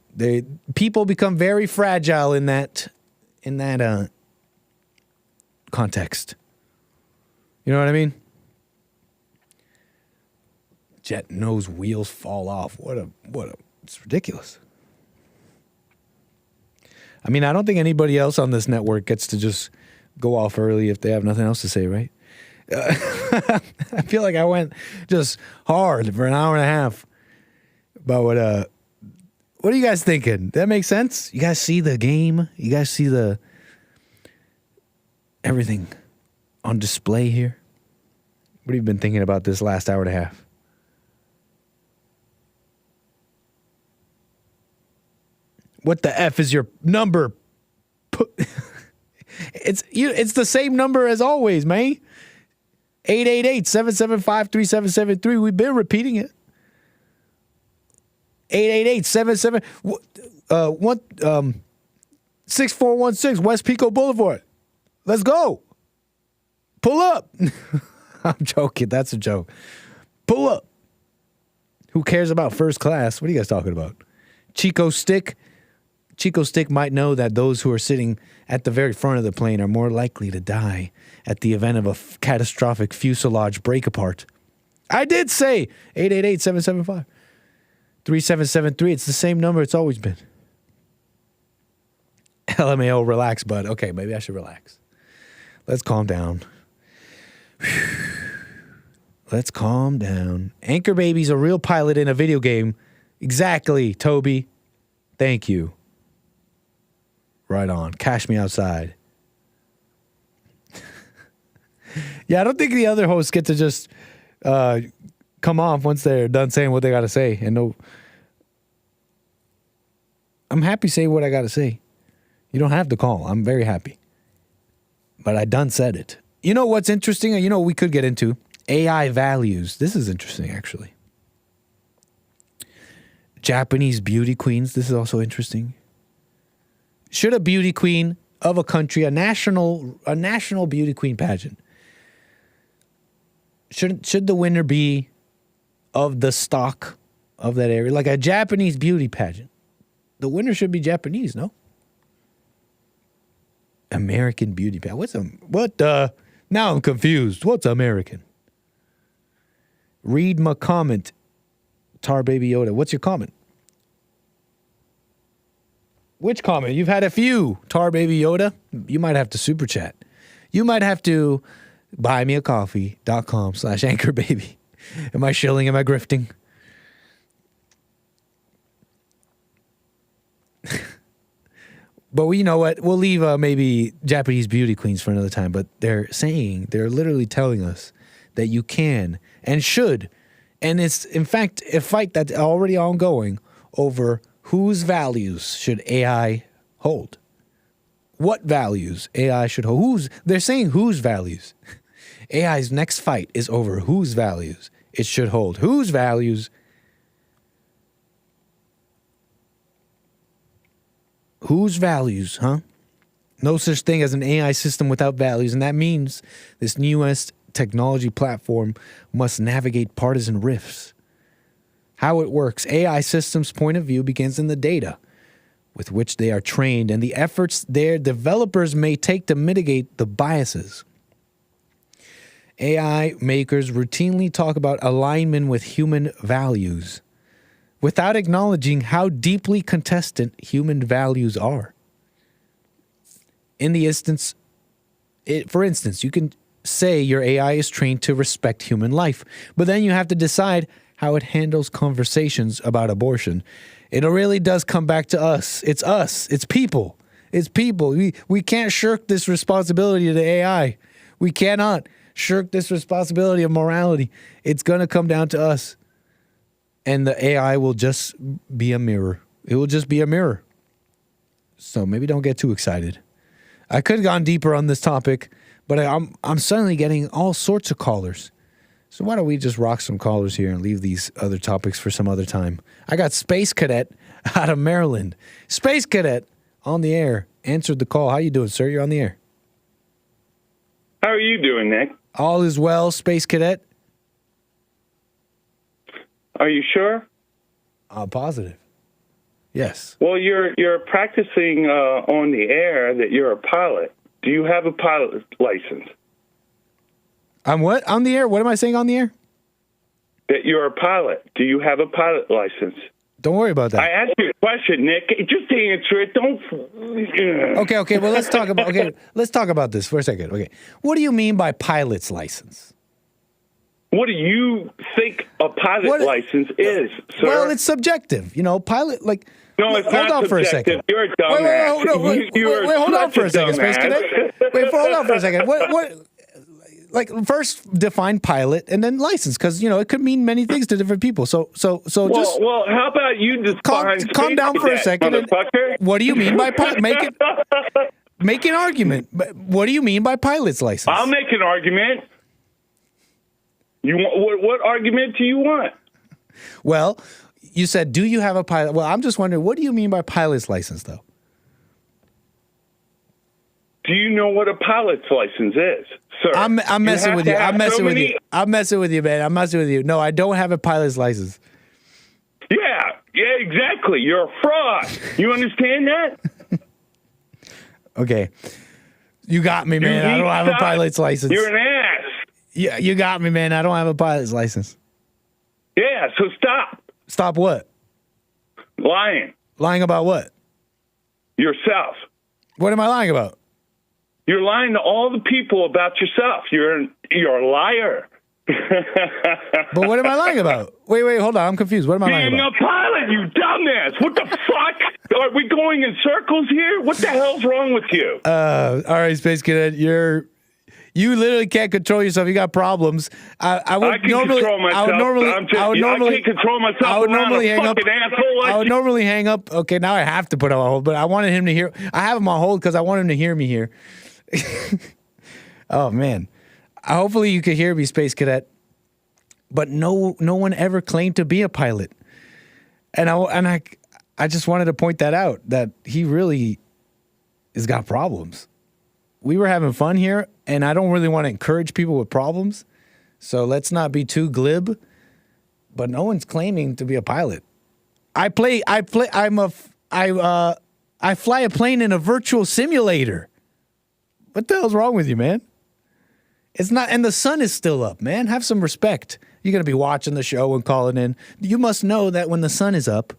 People become very fragile in that context. You know what I mean? Jet nose wheels fall off. It's ridiculous. I mean, I don't think anybody else on this network gets to just go off early if they have nothing else to say, right? I feel like I went just hard for an hour and a half. But what are you guys thinking? That makes sense? You guys see the game? You guys see everything on display here? What have you been thinking about this last hour and a half? What the F is your number? It's the same number as always, man. 888-775-3773. We've been repeating it. 888-6416 West Pico Boulevard. Let's go. Pull up. I'm joking. That's a joke. Pull up. Who cares about first class? What are you guys talking about? Chico Stick might know that those who are sitting at the very front of the plane are more likely to die at the event of a catastrophic fuselage break apart. I did say 888-775-3773. It's the same number it's always been. LMAO, relax, bud. Okay, maybe I should relax. Let's calm down. Let's calm down. Anchor Baby's a real pilot in a video game. Exactly, Toby. Thank you. Right on. Cash me outside. Yeah, I don't think the other hosts get to just come off once they're done saying what they got to say. And no, I'm happy to say what I got to say. You don't have to call. I'm very happy. But I done said it. You know what's interesting? You know what we could get into? AI values. This is interesting, actually. Japanese beauty queens. This is also interesting. Should a beauty queen of a country, a national beauty queen pageant, should the winner be of the stock of that area? Like a Japanese beauty pageant. The winner should be Japanese, no? American beauty pageant. Now I'm confused. What's American? Read my comment. Tar Baby Yoda. What's your comment? Which comment? You've had a few. Tar Baby Yoda. You might have to super chat. You might have to buymeacoffee.com/anchorbaby. Am I shilling? Am I grifting? But you know what? We'll leave maybe Japanese beauty queens for another time. But they're literally telling us that you can and should. And it's, in fact, a fight that's already ongoing over whose values should AI hold. What values AI should hold. They're saying whose values. AI's next fight is over whose values it should hold. Whose values. Whose values, huh? No such thing as an AI system without values, and that means this newest technology platform must navigate partisan rifts. How it works. AI systems' point of view begins in the data with which they are trained and the efforts their developers may take to mitigate the biases. AI makers routinely talk about alignment with human values without acknowledging how deeply contested human values are. For instance, you can say your AI is trained to respect human life, but then you have to decide how it handles conversations about abortion. It really does come back to us. It's us. It's people. It's people. We can't shirk this responsibility to the AI. We cannot shirk this responsibility of morality. It's going to come down to us. And the AI will just be a mirror. It will just be a mirror. So maybe don't get too excited. I could have gone deeper on this topic, but I'm suddenly getting all sorts of callers. So why don't we just rock some callers here and leave these other topics for some other time? I got Space Cadet out of Maryland. Space Cadet, on the air, answered the call. How you doing, sir? You're on the air. How are you doing, Nick? All is well, Space Cadet. Are you sure? Positive. Yes. Well, you're practicing on the air that you're a pilot. Do you have a pilot license? I'm what? On the air? What am I saying on the air? That you're a pilot. Do you have a pilot license? Don't worry about that. I asked you a question, Nick. Just answer it. Don't. Okay. Well, let's talk about. Okay, let's talk about this for a second. Okay, what do you mean by pilot's license? What do you think a pilot license is, sir? Well, it's subjective. You know, pilot like. No, it's not hold on for a second. You're a dumbass. Wait, hold on for a second, Space Cadet. Hold on for a second. What? Like, first define pilot and then license, because, you know, it could mean many things to different people. So just... Well, how about you define... Calm down for a second. What do you mean by pilot? Make an argument. What do you mean by pilot's license? I'll make an argument. You want, what argument do you want? Well, you said, do you have a pilot? Well, I'm just wondering, what do you mean by pilot's license, though? Do you know what a pilot's license is, sir? I'm messing with you. I'm messing with you. I'm messing with you, man. I'm messing with you. No, I don't have a pilot's license. Yeah, exactly. You're a fraud. You understand that? Okay. You got me, man. I don't have a pilot's license. You're an ass. Yeah, you got me, man. I don't have a pilot's license. Yeah, so stop. Stop what? Lying. Lying about what? Yourself. What am I lying about? You're lying to all the people about yourself. You're a liar. But what am I lying about? Wait, hold on. I'm confused. What am I lying about? Being a pilot, you dumbass. What the fuck? Are we going in circles here? What the hell's wrong with you? All right, Space Cadet, you literally can't control yourself. You got problems. I can't control myself. I can't control myself. I would normally hang up. I would normally hang up. Okay, now I have to put him on hold, but I wanted him to hear. I have him on hold because I want him to hear me here. Oh man, hopefully you could hear me, Space Cadet. But no one ever claimed to be a pilot, and I just wanted to point that out, that he really has got problems. We were having fun here, and I don't really want to encourage people with problems, so let's not be too glib. But no one's claiming to be a pilot. I fly a plane in a virtual simulator. What the hell's wrong with you, man? It's not, and the sun is still up, man. Have some respect. You're going to be watching the show and calling in. You must know that when the sun is up,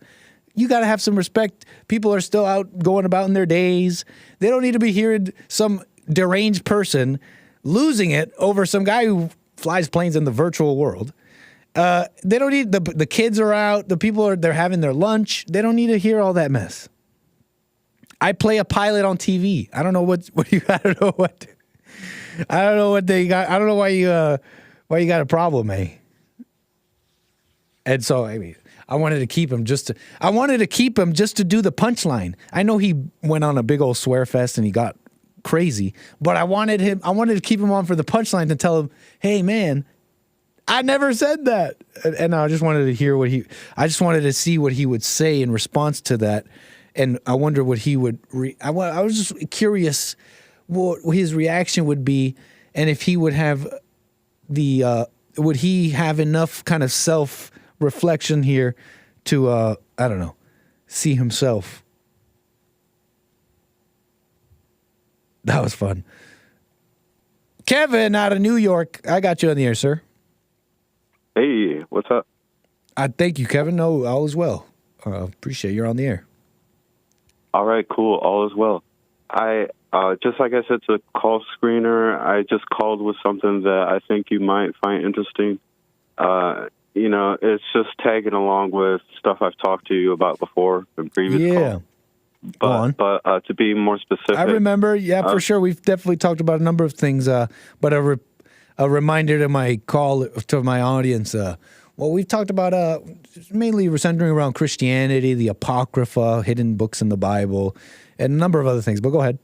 you got to have some respect. People are still out going about in their days. They don't need to be hearing some deranged person losing it over some guy who flies planes in the virtual world. They don't need, the kids are out. The people they're having their lunch. They don't need to hear all that mess. I play a pilot on TV. I don't know I don't know what they got. I don't know why you got a problem, eh? And so, I mean, I wanted to keep him just to do the punchline. I know he went on a big old swear fest and he got crazy, but I wanted to keep him on for the punchline to tell him, hey man, I never said that. And I just wanted to hear I just wanted to see what he would say in response to that. And I wonder what he would, I was just curious what his reaction would be, and if he would have would he have enough kind of self-reflection here to, I don't know, see himself. That was fun. Kevin out of New York, I got you on the air, sir. Hey, what's up? Thank you, Kevin. No, all is well. Appreciate you're on the air. All right, cool. All is well. I just like I said to the call screener, I just called with something that I think you might find interesting. You know, it's just tagging along with stuff I've talked to you about before in previous calls. But to be more specific, I remember. Yeah, for sure. We've definitely talked about a number of things. But a reminder to my call to my audience. Well, we've talked about mainly centering around Christianity, the Apocrypha, hidden books in the Bible, and a number of other things. But go ahead.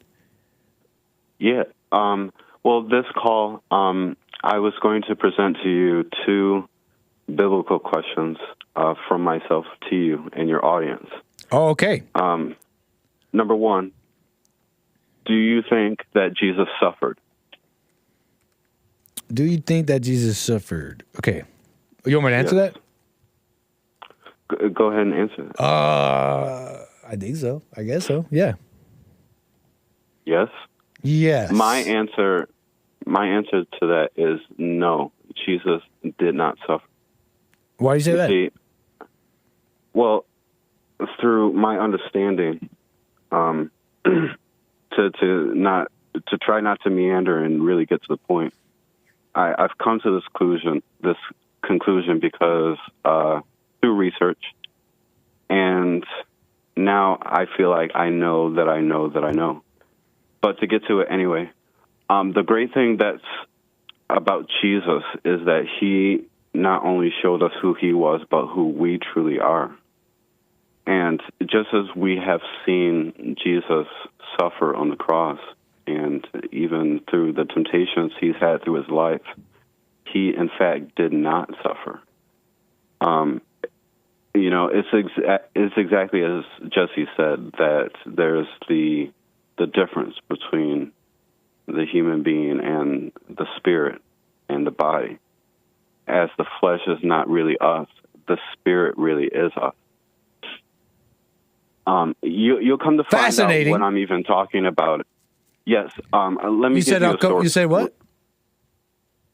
Yeah. Well, this call, I was going to present to you 2 biblical questions from myself to you and your audience. Oh, okay. Number one, do you think that Jesus suffered? Do you think that Jesus suffered? Okay. You want me to answer that? Go ahead and answer. I think so. I guess so. Yeah. Yes? Yes. My answer to that is no. Jesus did not suffer. Why do you say that? See, well, through my understanding, to try not to meander and really get to the point, I've come to this conclusion because through research, and now I feel like I know that I know that I know. But to get to it anyway, the great thing that's about Jesus is that he not only showed us who he was, but who we truly are. And just as we have seen Jesus suffer on the cross, and even through the temptations he's had through his life, he in fact did not suffer. You know, it's exactly as Jesse said, that there's the difference between the human being and the spirit and the body. As the flesh is not really us, the spirit really is us. You'll come to find out when I'm even talking about it. Yes. Let me give you a source. You say what?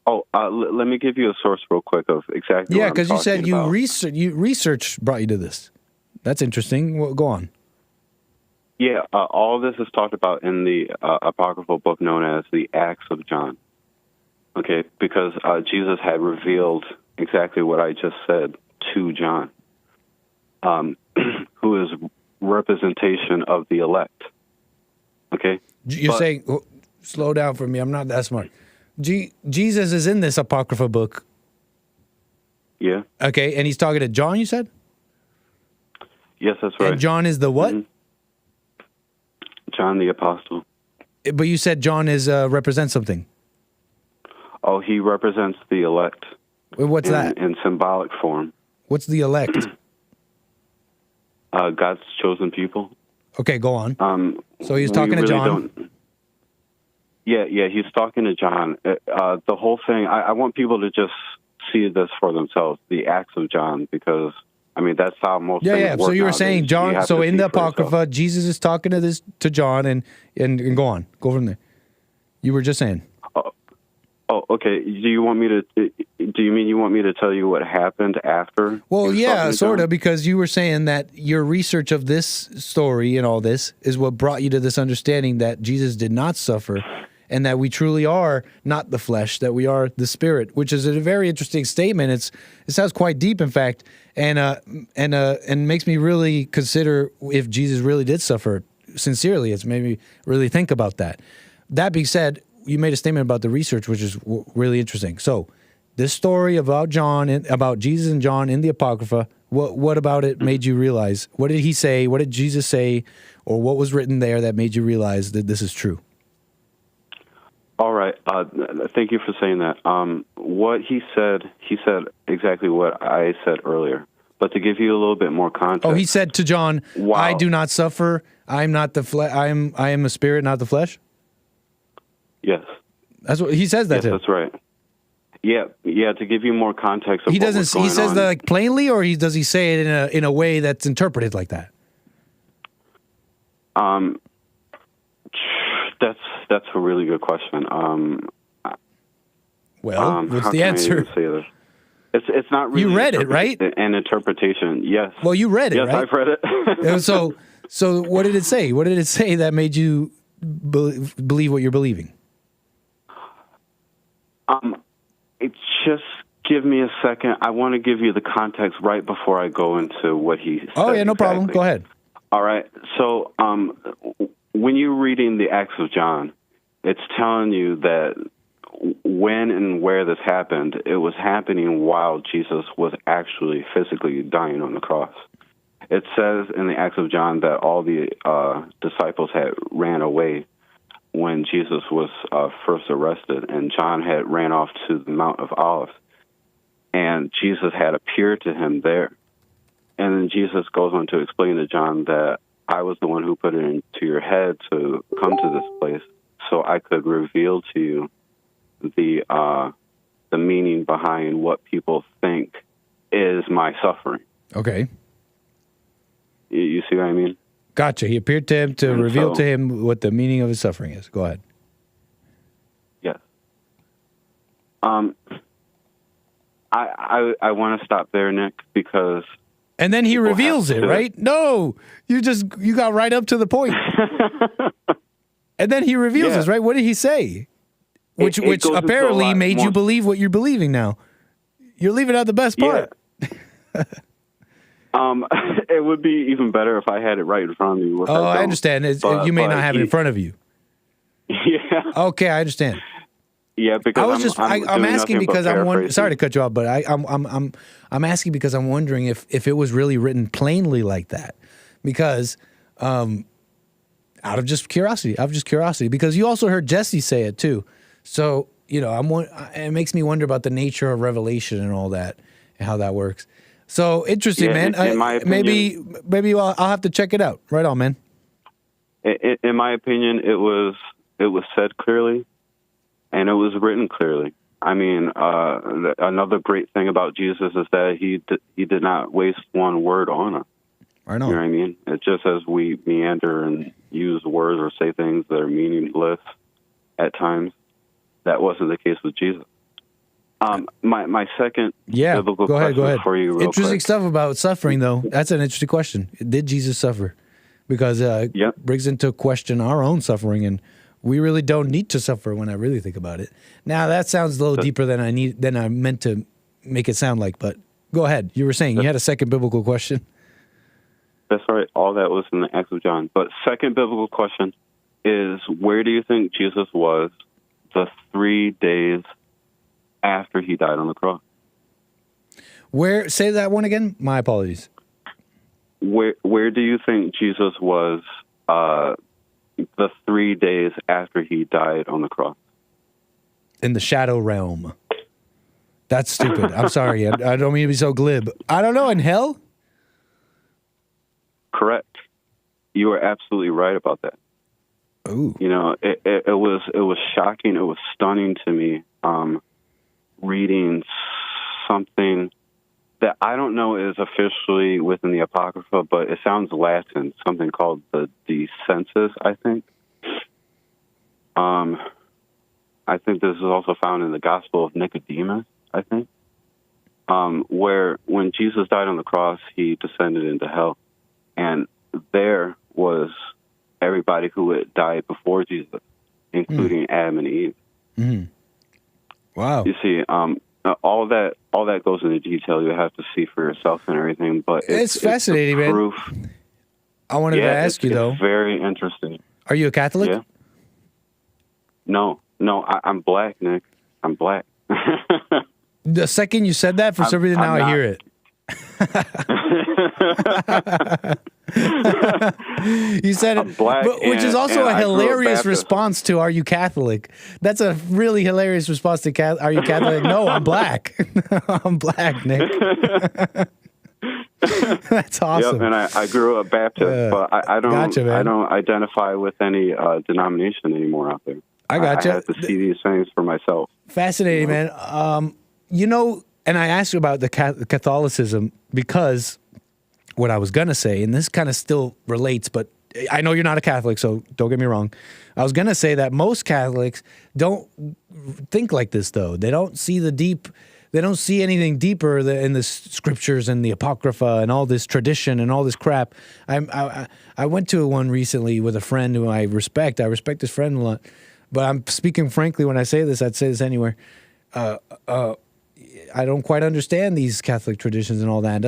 Let me give you a source real quick of exactly. Yeah, because you said research brought you to this. That's interesting. Well, go on. Yeah, all this is talked about in the apocryphal book known as the Acts of John. Okay, because Jesus had revealed exactly what I just said to John, who is representation of the elect. Okay? You're saying, slow down for me, I'm not that smart. Jesus is in this apocryphal book. Yeah. Okay, and he's talking to John, you said? Yes, that's right. And John is the what? Mm-hmm. John the Apostle. But you said John is represents something. Oh, he represents the elect. What's that? In symbolic form. What's the elect? God's chosen people. Okay, go on. So he's talking to John. Yeah, he's talking to John. The whole thing, I want people to just see this for themselves, the Acts of John, because, I mean, that's how most things work. So you were saying John, so in the Apocrypha, yourself. Jesus is talking to John, and go on. Go from there. You were just saying. Oh, okay. Do you mean you want me to tell you what happened after? Well, yeah, sort of, because you were saying that your research of this story and all this is what brought you to this understanding that Jesus did not suffer and that we truly are not the flesh, that we are the spirit, which is a very interesting statement. It sounds quite deep, in fact, and makes me really consider if Jesus really did suffer sincerely. It's made me really think about that. That being said, you made a statement about the research, which is really interesting. So, this story about about Jesus and John in the Apocrypha, what about it made you realize? What did he say? What did Jesus say? Or what was written there that made you realize that this is true? All right. Thank you for saying that. What he said exactly what I said earlier. But to give you a little bit more context. Oh, he said to John, wow. I do not suffer. I'm not the flesh. I am a spirit, not the flesh. Yes. That's what he says. That yes, that's right. Yeah. To give you more context, he doesn't. He says that like plainly, or does he say it in a way that's interpreted like that? That's a really good question. What's the answer? It's not really. You read it, right? An interpretation. Yes. Well, you read it, yes, right? I've read it. So what did it say? What did it say that made you believe what you're believing? Just give me a second. I want to give you the context right before I go into what he said. Oh, yeah, no problem. Go ahead. All right. So when you're reading the Acts of John, it's telling you that when and where this happened, it was happening while Jesus was actually physically dying on the cross. It says in the Acts of John that all the disciples had ran away when Jesus was first arrested, and John had ran off to the Mount of Olives, and Jesus had appeared to him there. And then Jesus goes on to explain to John that I was the one who put it into your head to come to this place so I could reveal to you the meaning behind what people think is my suffering. Okay. You see what I mean? Gotcha. He appeared to him to reveal to him what the meaning of his suffering is. Go ahead. Yes. I want to stop there, Nick, because... And then he reveals it, right? No, you got right up to the point. And then he reveals this, right? What did he say? Which apparently made you believe what you're believing now. You're leaving out the best part. It would be even better if I had it right in front of me. I understand. You may not have it in front of you. Yeah. Okay, I understand. Yeah, because I'm asking because I'm wondering. Sorry to cut you off, but I'm asking because I'm wondering if it was really written plainly like that, because out of just curiosity, because you also heard Jesse say it too. So it makes me wonder about the nature of revelation and all that and how that works. So interesting, man. In my opinion, maybe I'll have to check it out. Right on, man. In my opinion, it was said clearly. And it was written clearly. I mean, another great thing about Jesus is that he did not waste one word on us. I know. You know what I mean? It's just as we meander and use words or say things that are meaningless at times, that wasn't the case with Jesus. My second biblical question for you, real interesting quick. stuff about suffering, though. That's an interesting question. Did Jesus suffer? Because it brings into question our own suffering, and we really don't need to suffer when I really think about it. Now, that sounds a little deeper than I meant to make it sound like, but go ahead. You were saying you had a second biblical question. That's right. All that was in the Acts of John. But second biblical question is, where do you think Jesus was the 3 days after he died on the cross? Say that one again? My apologies. Where do you think Jesus was the 3 days after he died on the cross? In the shadow realm. That's stupid. I'm sorry. I don't mean to be so glib. I don't know. In hell? Correct. You are absolutely right about that. Ooh. It was shocking. It was stunning to me reading something that I don't know is officially within the Apocrypha, but it sounds Latin, something called the census, I think. I think this is also found in the Gospel of Nicodemus, I think, where when Jesus died on the cross, he descended into hell. And there was everybody who had died before Jesus, including Adam and Eve. Mm. Wow. You see, all that goes into detail. You have to see for yourself and everything. But it's fascinating, it's proof. Man. I wanted to ask you, though. It's very interesting. Are you a Catholic? Yeah. No, I'm black, Nick. I'm black. The second you said that, for some reason now I hear it. You said it, which is also a hilarious response to "Are you Catholic?" That's a really hilarious response to "Are you Catholic?" No, I'm black. I'm black, Nick. That's awesome. Yep, and I grew up Baptist, but I don't identify with any denomination anymore out there. I gotcha. I have to see these things for myself. Fascinating, man. And I asked you about the Catholicism because what I was going to say, and this kind of still relates, but I know you're not a Catholic, so don't get me wrong. I was going to say that most Catholics don't think like this, though. They don't see they don't see anything deeper in the scriptures and the Apocrypha and all this tradition and all this crap. I went to one recently with a friend who I respect. I respect this friend a lot. But I'm speaking frankly when I say this. I'd say this anywhere. I don't quite understand these Catholic traditions and all that.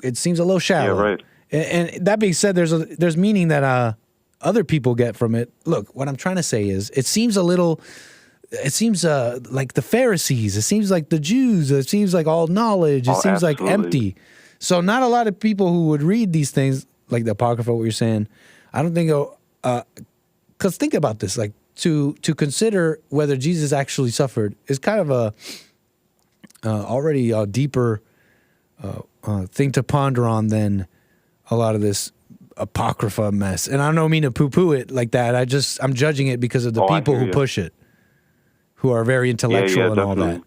It seems a little shallow. Yeah, right. And that being said, there's meaning that other people get from it. Look, what I'm trying to say is, it seems like the Pharisees. It seems like the Jews. It seems like all knowledge. It seems like empty. So not a lot of people who would read these things, like the Apocrypha, what you're saying, I don't think, because think about this, like to consider whether Jesus actually suffered is kind of already a deeper thing to ponder on than a lot of this Apocrypha mess. And I don't mean to poo-poo it like that. I'm judging it because of the people who push it, who are very intellectual and all that.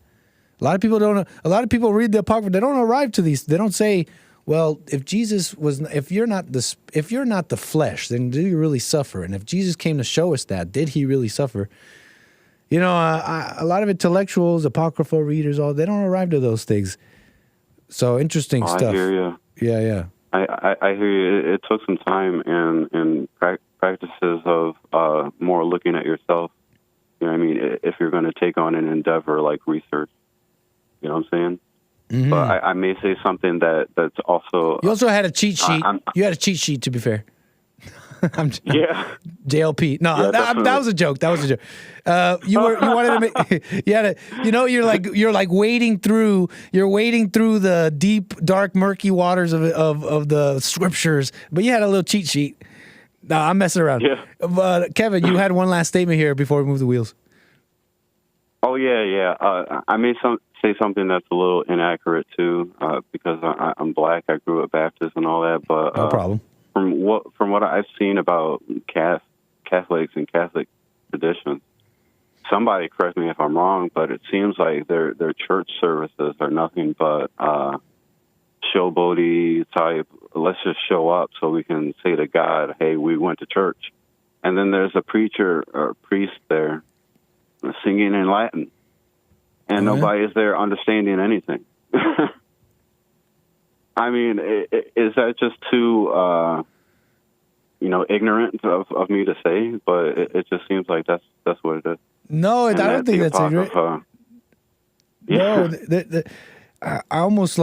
A lot of people don't. A lot of people read the Apocrypha. They don't arrive to these. They don't say, well, if you're not the flesh, then do you really suffer? And if Jesus came to show us that, did he really suffer? You know, a lot of intellectuals, Apocrypha readers, they don't arrive to those things. So interesting stuff. I hear you. Yeah. I hear you. It took some time and practices of more looking at yourself. You know what I mean? If you're going to take on an endeavor like research. You know what I'm saying? Mm-hmm. But I may say something that's also... You also had a cheat sheet. You had a cheat sheet, to be fair. Yeah. JLP. No, yeah, that was a joke. That was a joke. You wanted to make... You had a, you know, you're like wading through the deep, dark, murky waters of the scriptures, but you had a little cheat sheet. No, I'm messing around. Yeah. But Kevin, you had one last statement here before we move the wheels. Oh, yeah. I may say something that's a little inaccurate, too, because I'm black. I grew up Baptist and all that. But no problem. From what I've seen about Catholics and Catholic traditions, somebody correct me if I'm wrong, but it seems like their church services are nothing but showboaty type. Let's just show up so we can say to God, hey, we went to church. And then there's a preacher or priest there singing in Latin, and nobody is there understanding anything. I mean, is that just too, ignorant of me to say? But it just seems like that's what it is. No, I don't think that's ignorant. Yeah. No, I almost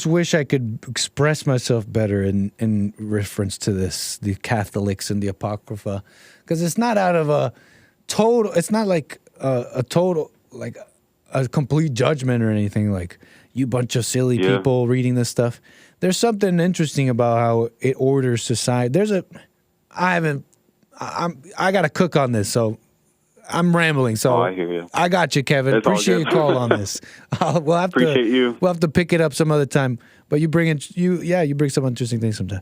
wish I could express myself better in reference to this, the Catholics and the Apocrypha, because it's not out of a total. It's not like a total, like a complete judgment or anything. Like, you bunch of silly people reading this stuff. There's something interesting about how it orders society. I got to cook on this, so I'm rambling. So I hear you. I got you, Kevin. It's appreciate your call on this. We'll have to pick it up some other time. But you bring some interesting things sometime.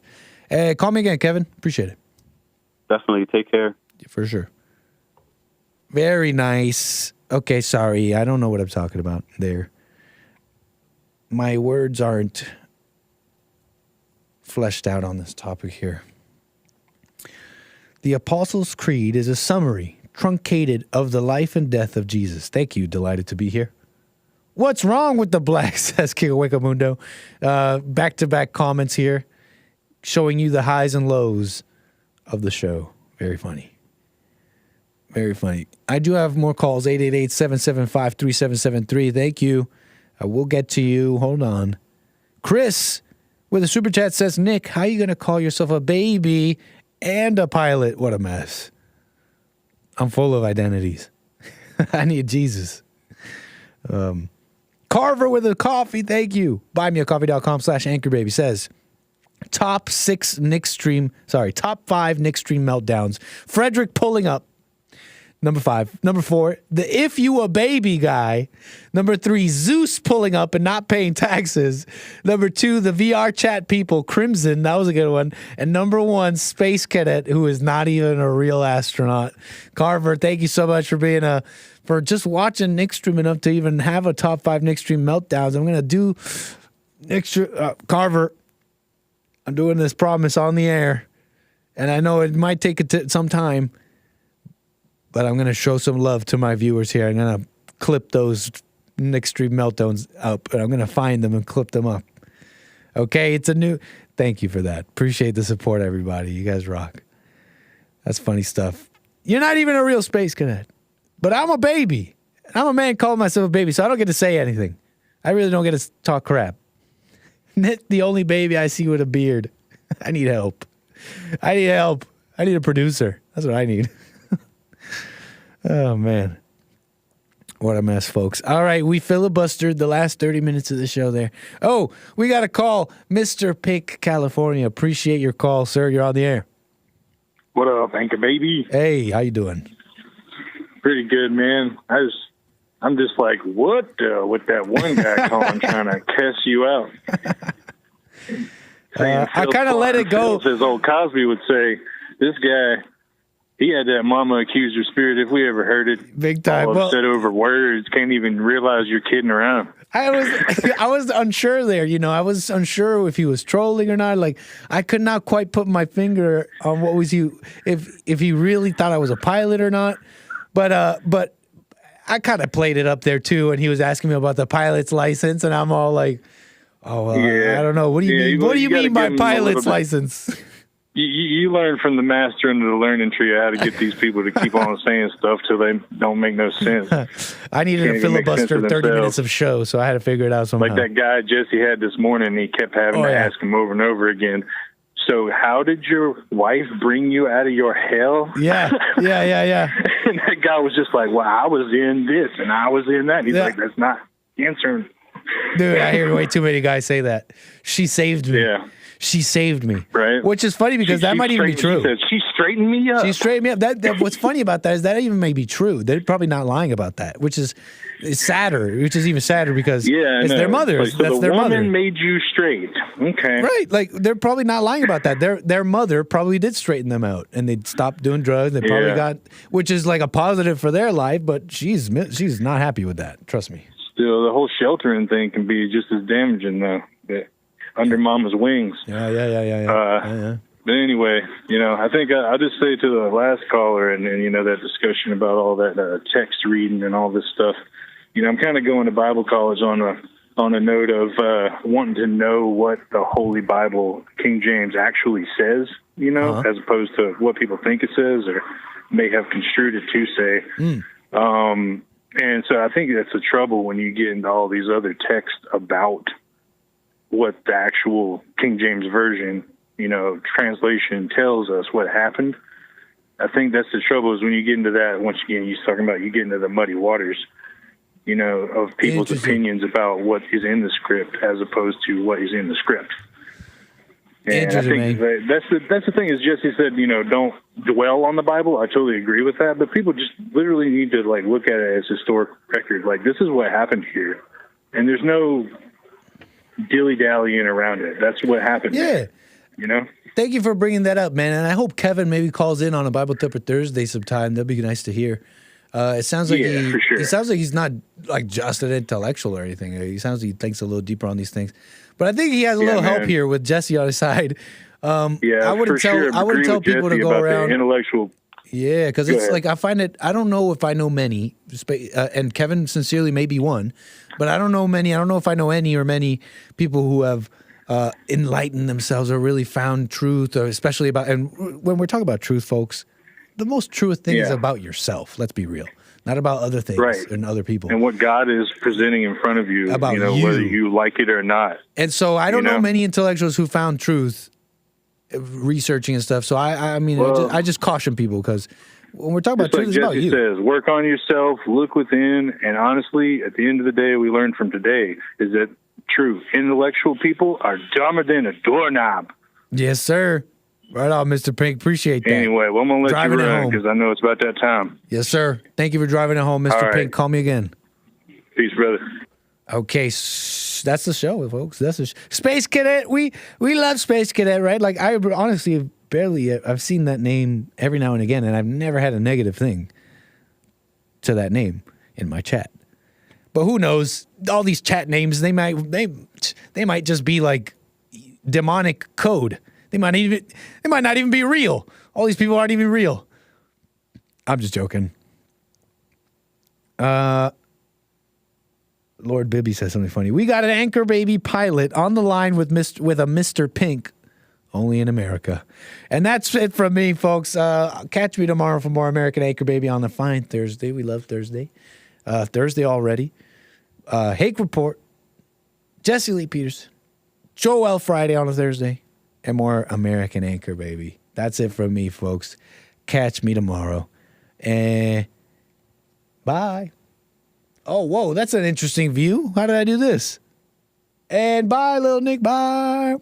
Call me again, Kevin. Appreciate it. Definitely. Take care. For sure. Very nice. Okay, sorry. I don't know what I'm talking about there. My words aren't fleshed out on this topic here. The Apostles' Creed is a summary, truncated, of the life and death of Jesus. Thank you. Delighted to be here. What's wrong with the black, says 𝒔𝒂𝒂𝒏𝒄𝒌𝒔𝒕𝒓𝒄𝒊𝒂𝒍𝒔. Back to back comments here, showing you the highs and lows of the show. Very funny. Very funny. I do have more calls. 888-775-3773. Thank you. I will get to you. Hold on. Chris with a super chat says, Nick, how are you going to call yourself a baby and a pilot? What a mess. I'm full of identities. I need Jesus. Carver with a coffee. Thank you. Buymeacoffee.com/anchorbaby says, top 5 Nick Stream meltdowns. Frederick pulling up. Number 5. Number 4, the if you a baby guy. Number 3, Zeus pulling up and not paying taxes. Number 2, the VR chat people, Crimson. That was a good one. And number 1, Space Cadet, who is not even a real astronaut. Carver, thank you so much for just watching Nick Stream enough to even have a top 5 Nick Stream meltdowns. I'm going to do Carver, I'm doing this promise on the air. And I know it might take some time, but I'm going to show some love to my viewers here. I'm going to clip those Nick Stream meltdowns up, and I'm going to find them and clip them up. Okay, thank you for that. Appreciate the support, everybody. You guys rock. That's funny stuff. You're not even a real space cadet, but I'm a baby. I'm a man calling myself a baby, so I don't get to say anything. I really don't get to talk crap. The only baby I see with a beard. I need help. I need a producer. That's what I need. Oh, man. What a mess, folks. All right, we filibustered the last 30 minutes of the show there. Oh, we got a call. Mr. Pick, California. Appreciate your call, sir. You're on the air. What up, Anchor Baby? Hey, how you doing? Pretty good, man. I'm just like, what with that one guy calling trying to cuss you out. I kind of let it go. As old Cosby would say, this guy, he had that mama accuser spirit if we ever heard it. Big time. All upset over words, can't even realize you're kidding around. I was unsure there, you know. I was unsure if he was trolling or not. Like, I could not quite put my finger on what was he, if he really thought I was a pilot or not. But I kind of played it up there too, and he was asking me about the pilot's license, and I'm all like, "Oh, well, I don't know. What do you mean? What do you mean by pilot's license?" You learn from the master into the learning tree how to get these people to keep on saying stuff till they don't make no sense. I needed a filibuster 30 minutes of show, so I had to figure it out somehow. Like that guy Jesse had this morning, he kept having to ask him over and over again, so how did your wife bring you out of your hell? Yeah. And that guy was just like, well, I was in this and I was in that. And he's like, that's not answering. Dude, I hear way too many guys say that. She saved me. Yeah. She saved me. Right. Which is funny because that might even be true. She straightened me up. She straightened me up. That what's funny about that is that even may be true. They're probably not lying about that, which is sadder, which is even sadder because it's their mother. Like, so that's their mother. The woman made you straight. Okay. Right. Like, they're probably not lying about that. Their mother probably did straighten them out, and they stopped doing drugs. They probably got, which is like a positive for their life, but she's not happy with that. Trust me. Still, the whole sheltering thing can be just as damaging, though. Under mama's wings. Yeah. But anyway, you know, I think I'll just say to the last caller and you know, that discussion about all that text reading and all this stuff, you know, I'm kind of going to Bible college on a note of wanting to know what the Holy Bible, King James, actually says, you know, as opposed to what people think it says or may have construed it to say. And so I think that's the trouble when you get into all these other texts about what the actual King James Version, you know, translation tells us what happened. I think that's the trouble is when you get into that, once again, you're talking about, you get into the muddy waters, you know, of people's opinions about what is in the script as opposed to what is in the script. And I think that's the thing is Jesse said, you know, don't dwell on the Bible. I totally agree with that, but people just literally need to like look at it as historic record. Like, this is what happened here. And there's no dilly-dallying around it. That's what happened. Yeah. You know? Thank you for bringing that up, man. And I hope Kevin maybe calls in on a Bible Tupper Thursday sometime. That'd be nice to hear. It sounds like for sure. It sounds like he's not like just an intellectual or anything. He sounds like he thinks a little deeper on these things. But I think he has a little help here with Jesse on his side. I wouldn't tell people to go around intellectual. Yeah, because it's like I find it. I don't know if I know many, and Kevin sincerely may be one, but I don't know many. I don't know if I know any or many people who have enlightened themselves or really found truth, or especially about. And when we're talking about truth, folks, the most truth thing is about yourself. Let's be real, not about other things and other people. And what God is presenting in front of you, about whether you like it or not. And so I don't know many intellectuals who found truth researching and stuff. So I mean, I just caution people because when we're talking about truth, it's about you. Says, work on yourself, look within, and honestly, at the end of the day, we learned from today is that true intellectual people are dumber than a doorknob. Yes, sir. Right on, Mr. Pink. Appreciate that. Anyway, well, I'm going to let you run because I know it's about that time. Yes, sir. Thank you for driving it home, Mr. Pink. Call me again. Peace, brother. Okay, that's the show, folks. That's the Space Cadet. We love Space Cadet, right? Like, I honestly I've seen that name every now and again, and I've never had a negative thing to that name in my chat. But who knows? All these chat names, they might just be like demonic code. They might not even be real. All these people aren't even real. I'm just joking. Lord Bibby says something funny. We got an Anchor Baby pilot on the line with a Mr. Pink, only in America. And that's it from me, folks. Catch me tomorrow for more American Anchor Baby on the fine Thursday. We love Thursday. Thursday already. Hake Report. Jesse Lee Peters. Joel Friday on a Thursday. And more American Anchor Baby. That's it from me, folks. Catch me tomorrow. And bye. Oh, whoa, that's an interesting view. How did I do this? And bye, Little Nick. Bye.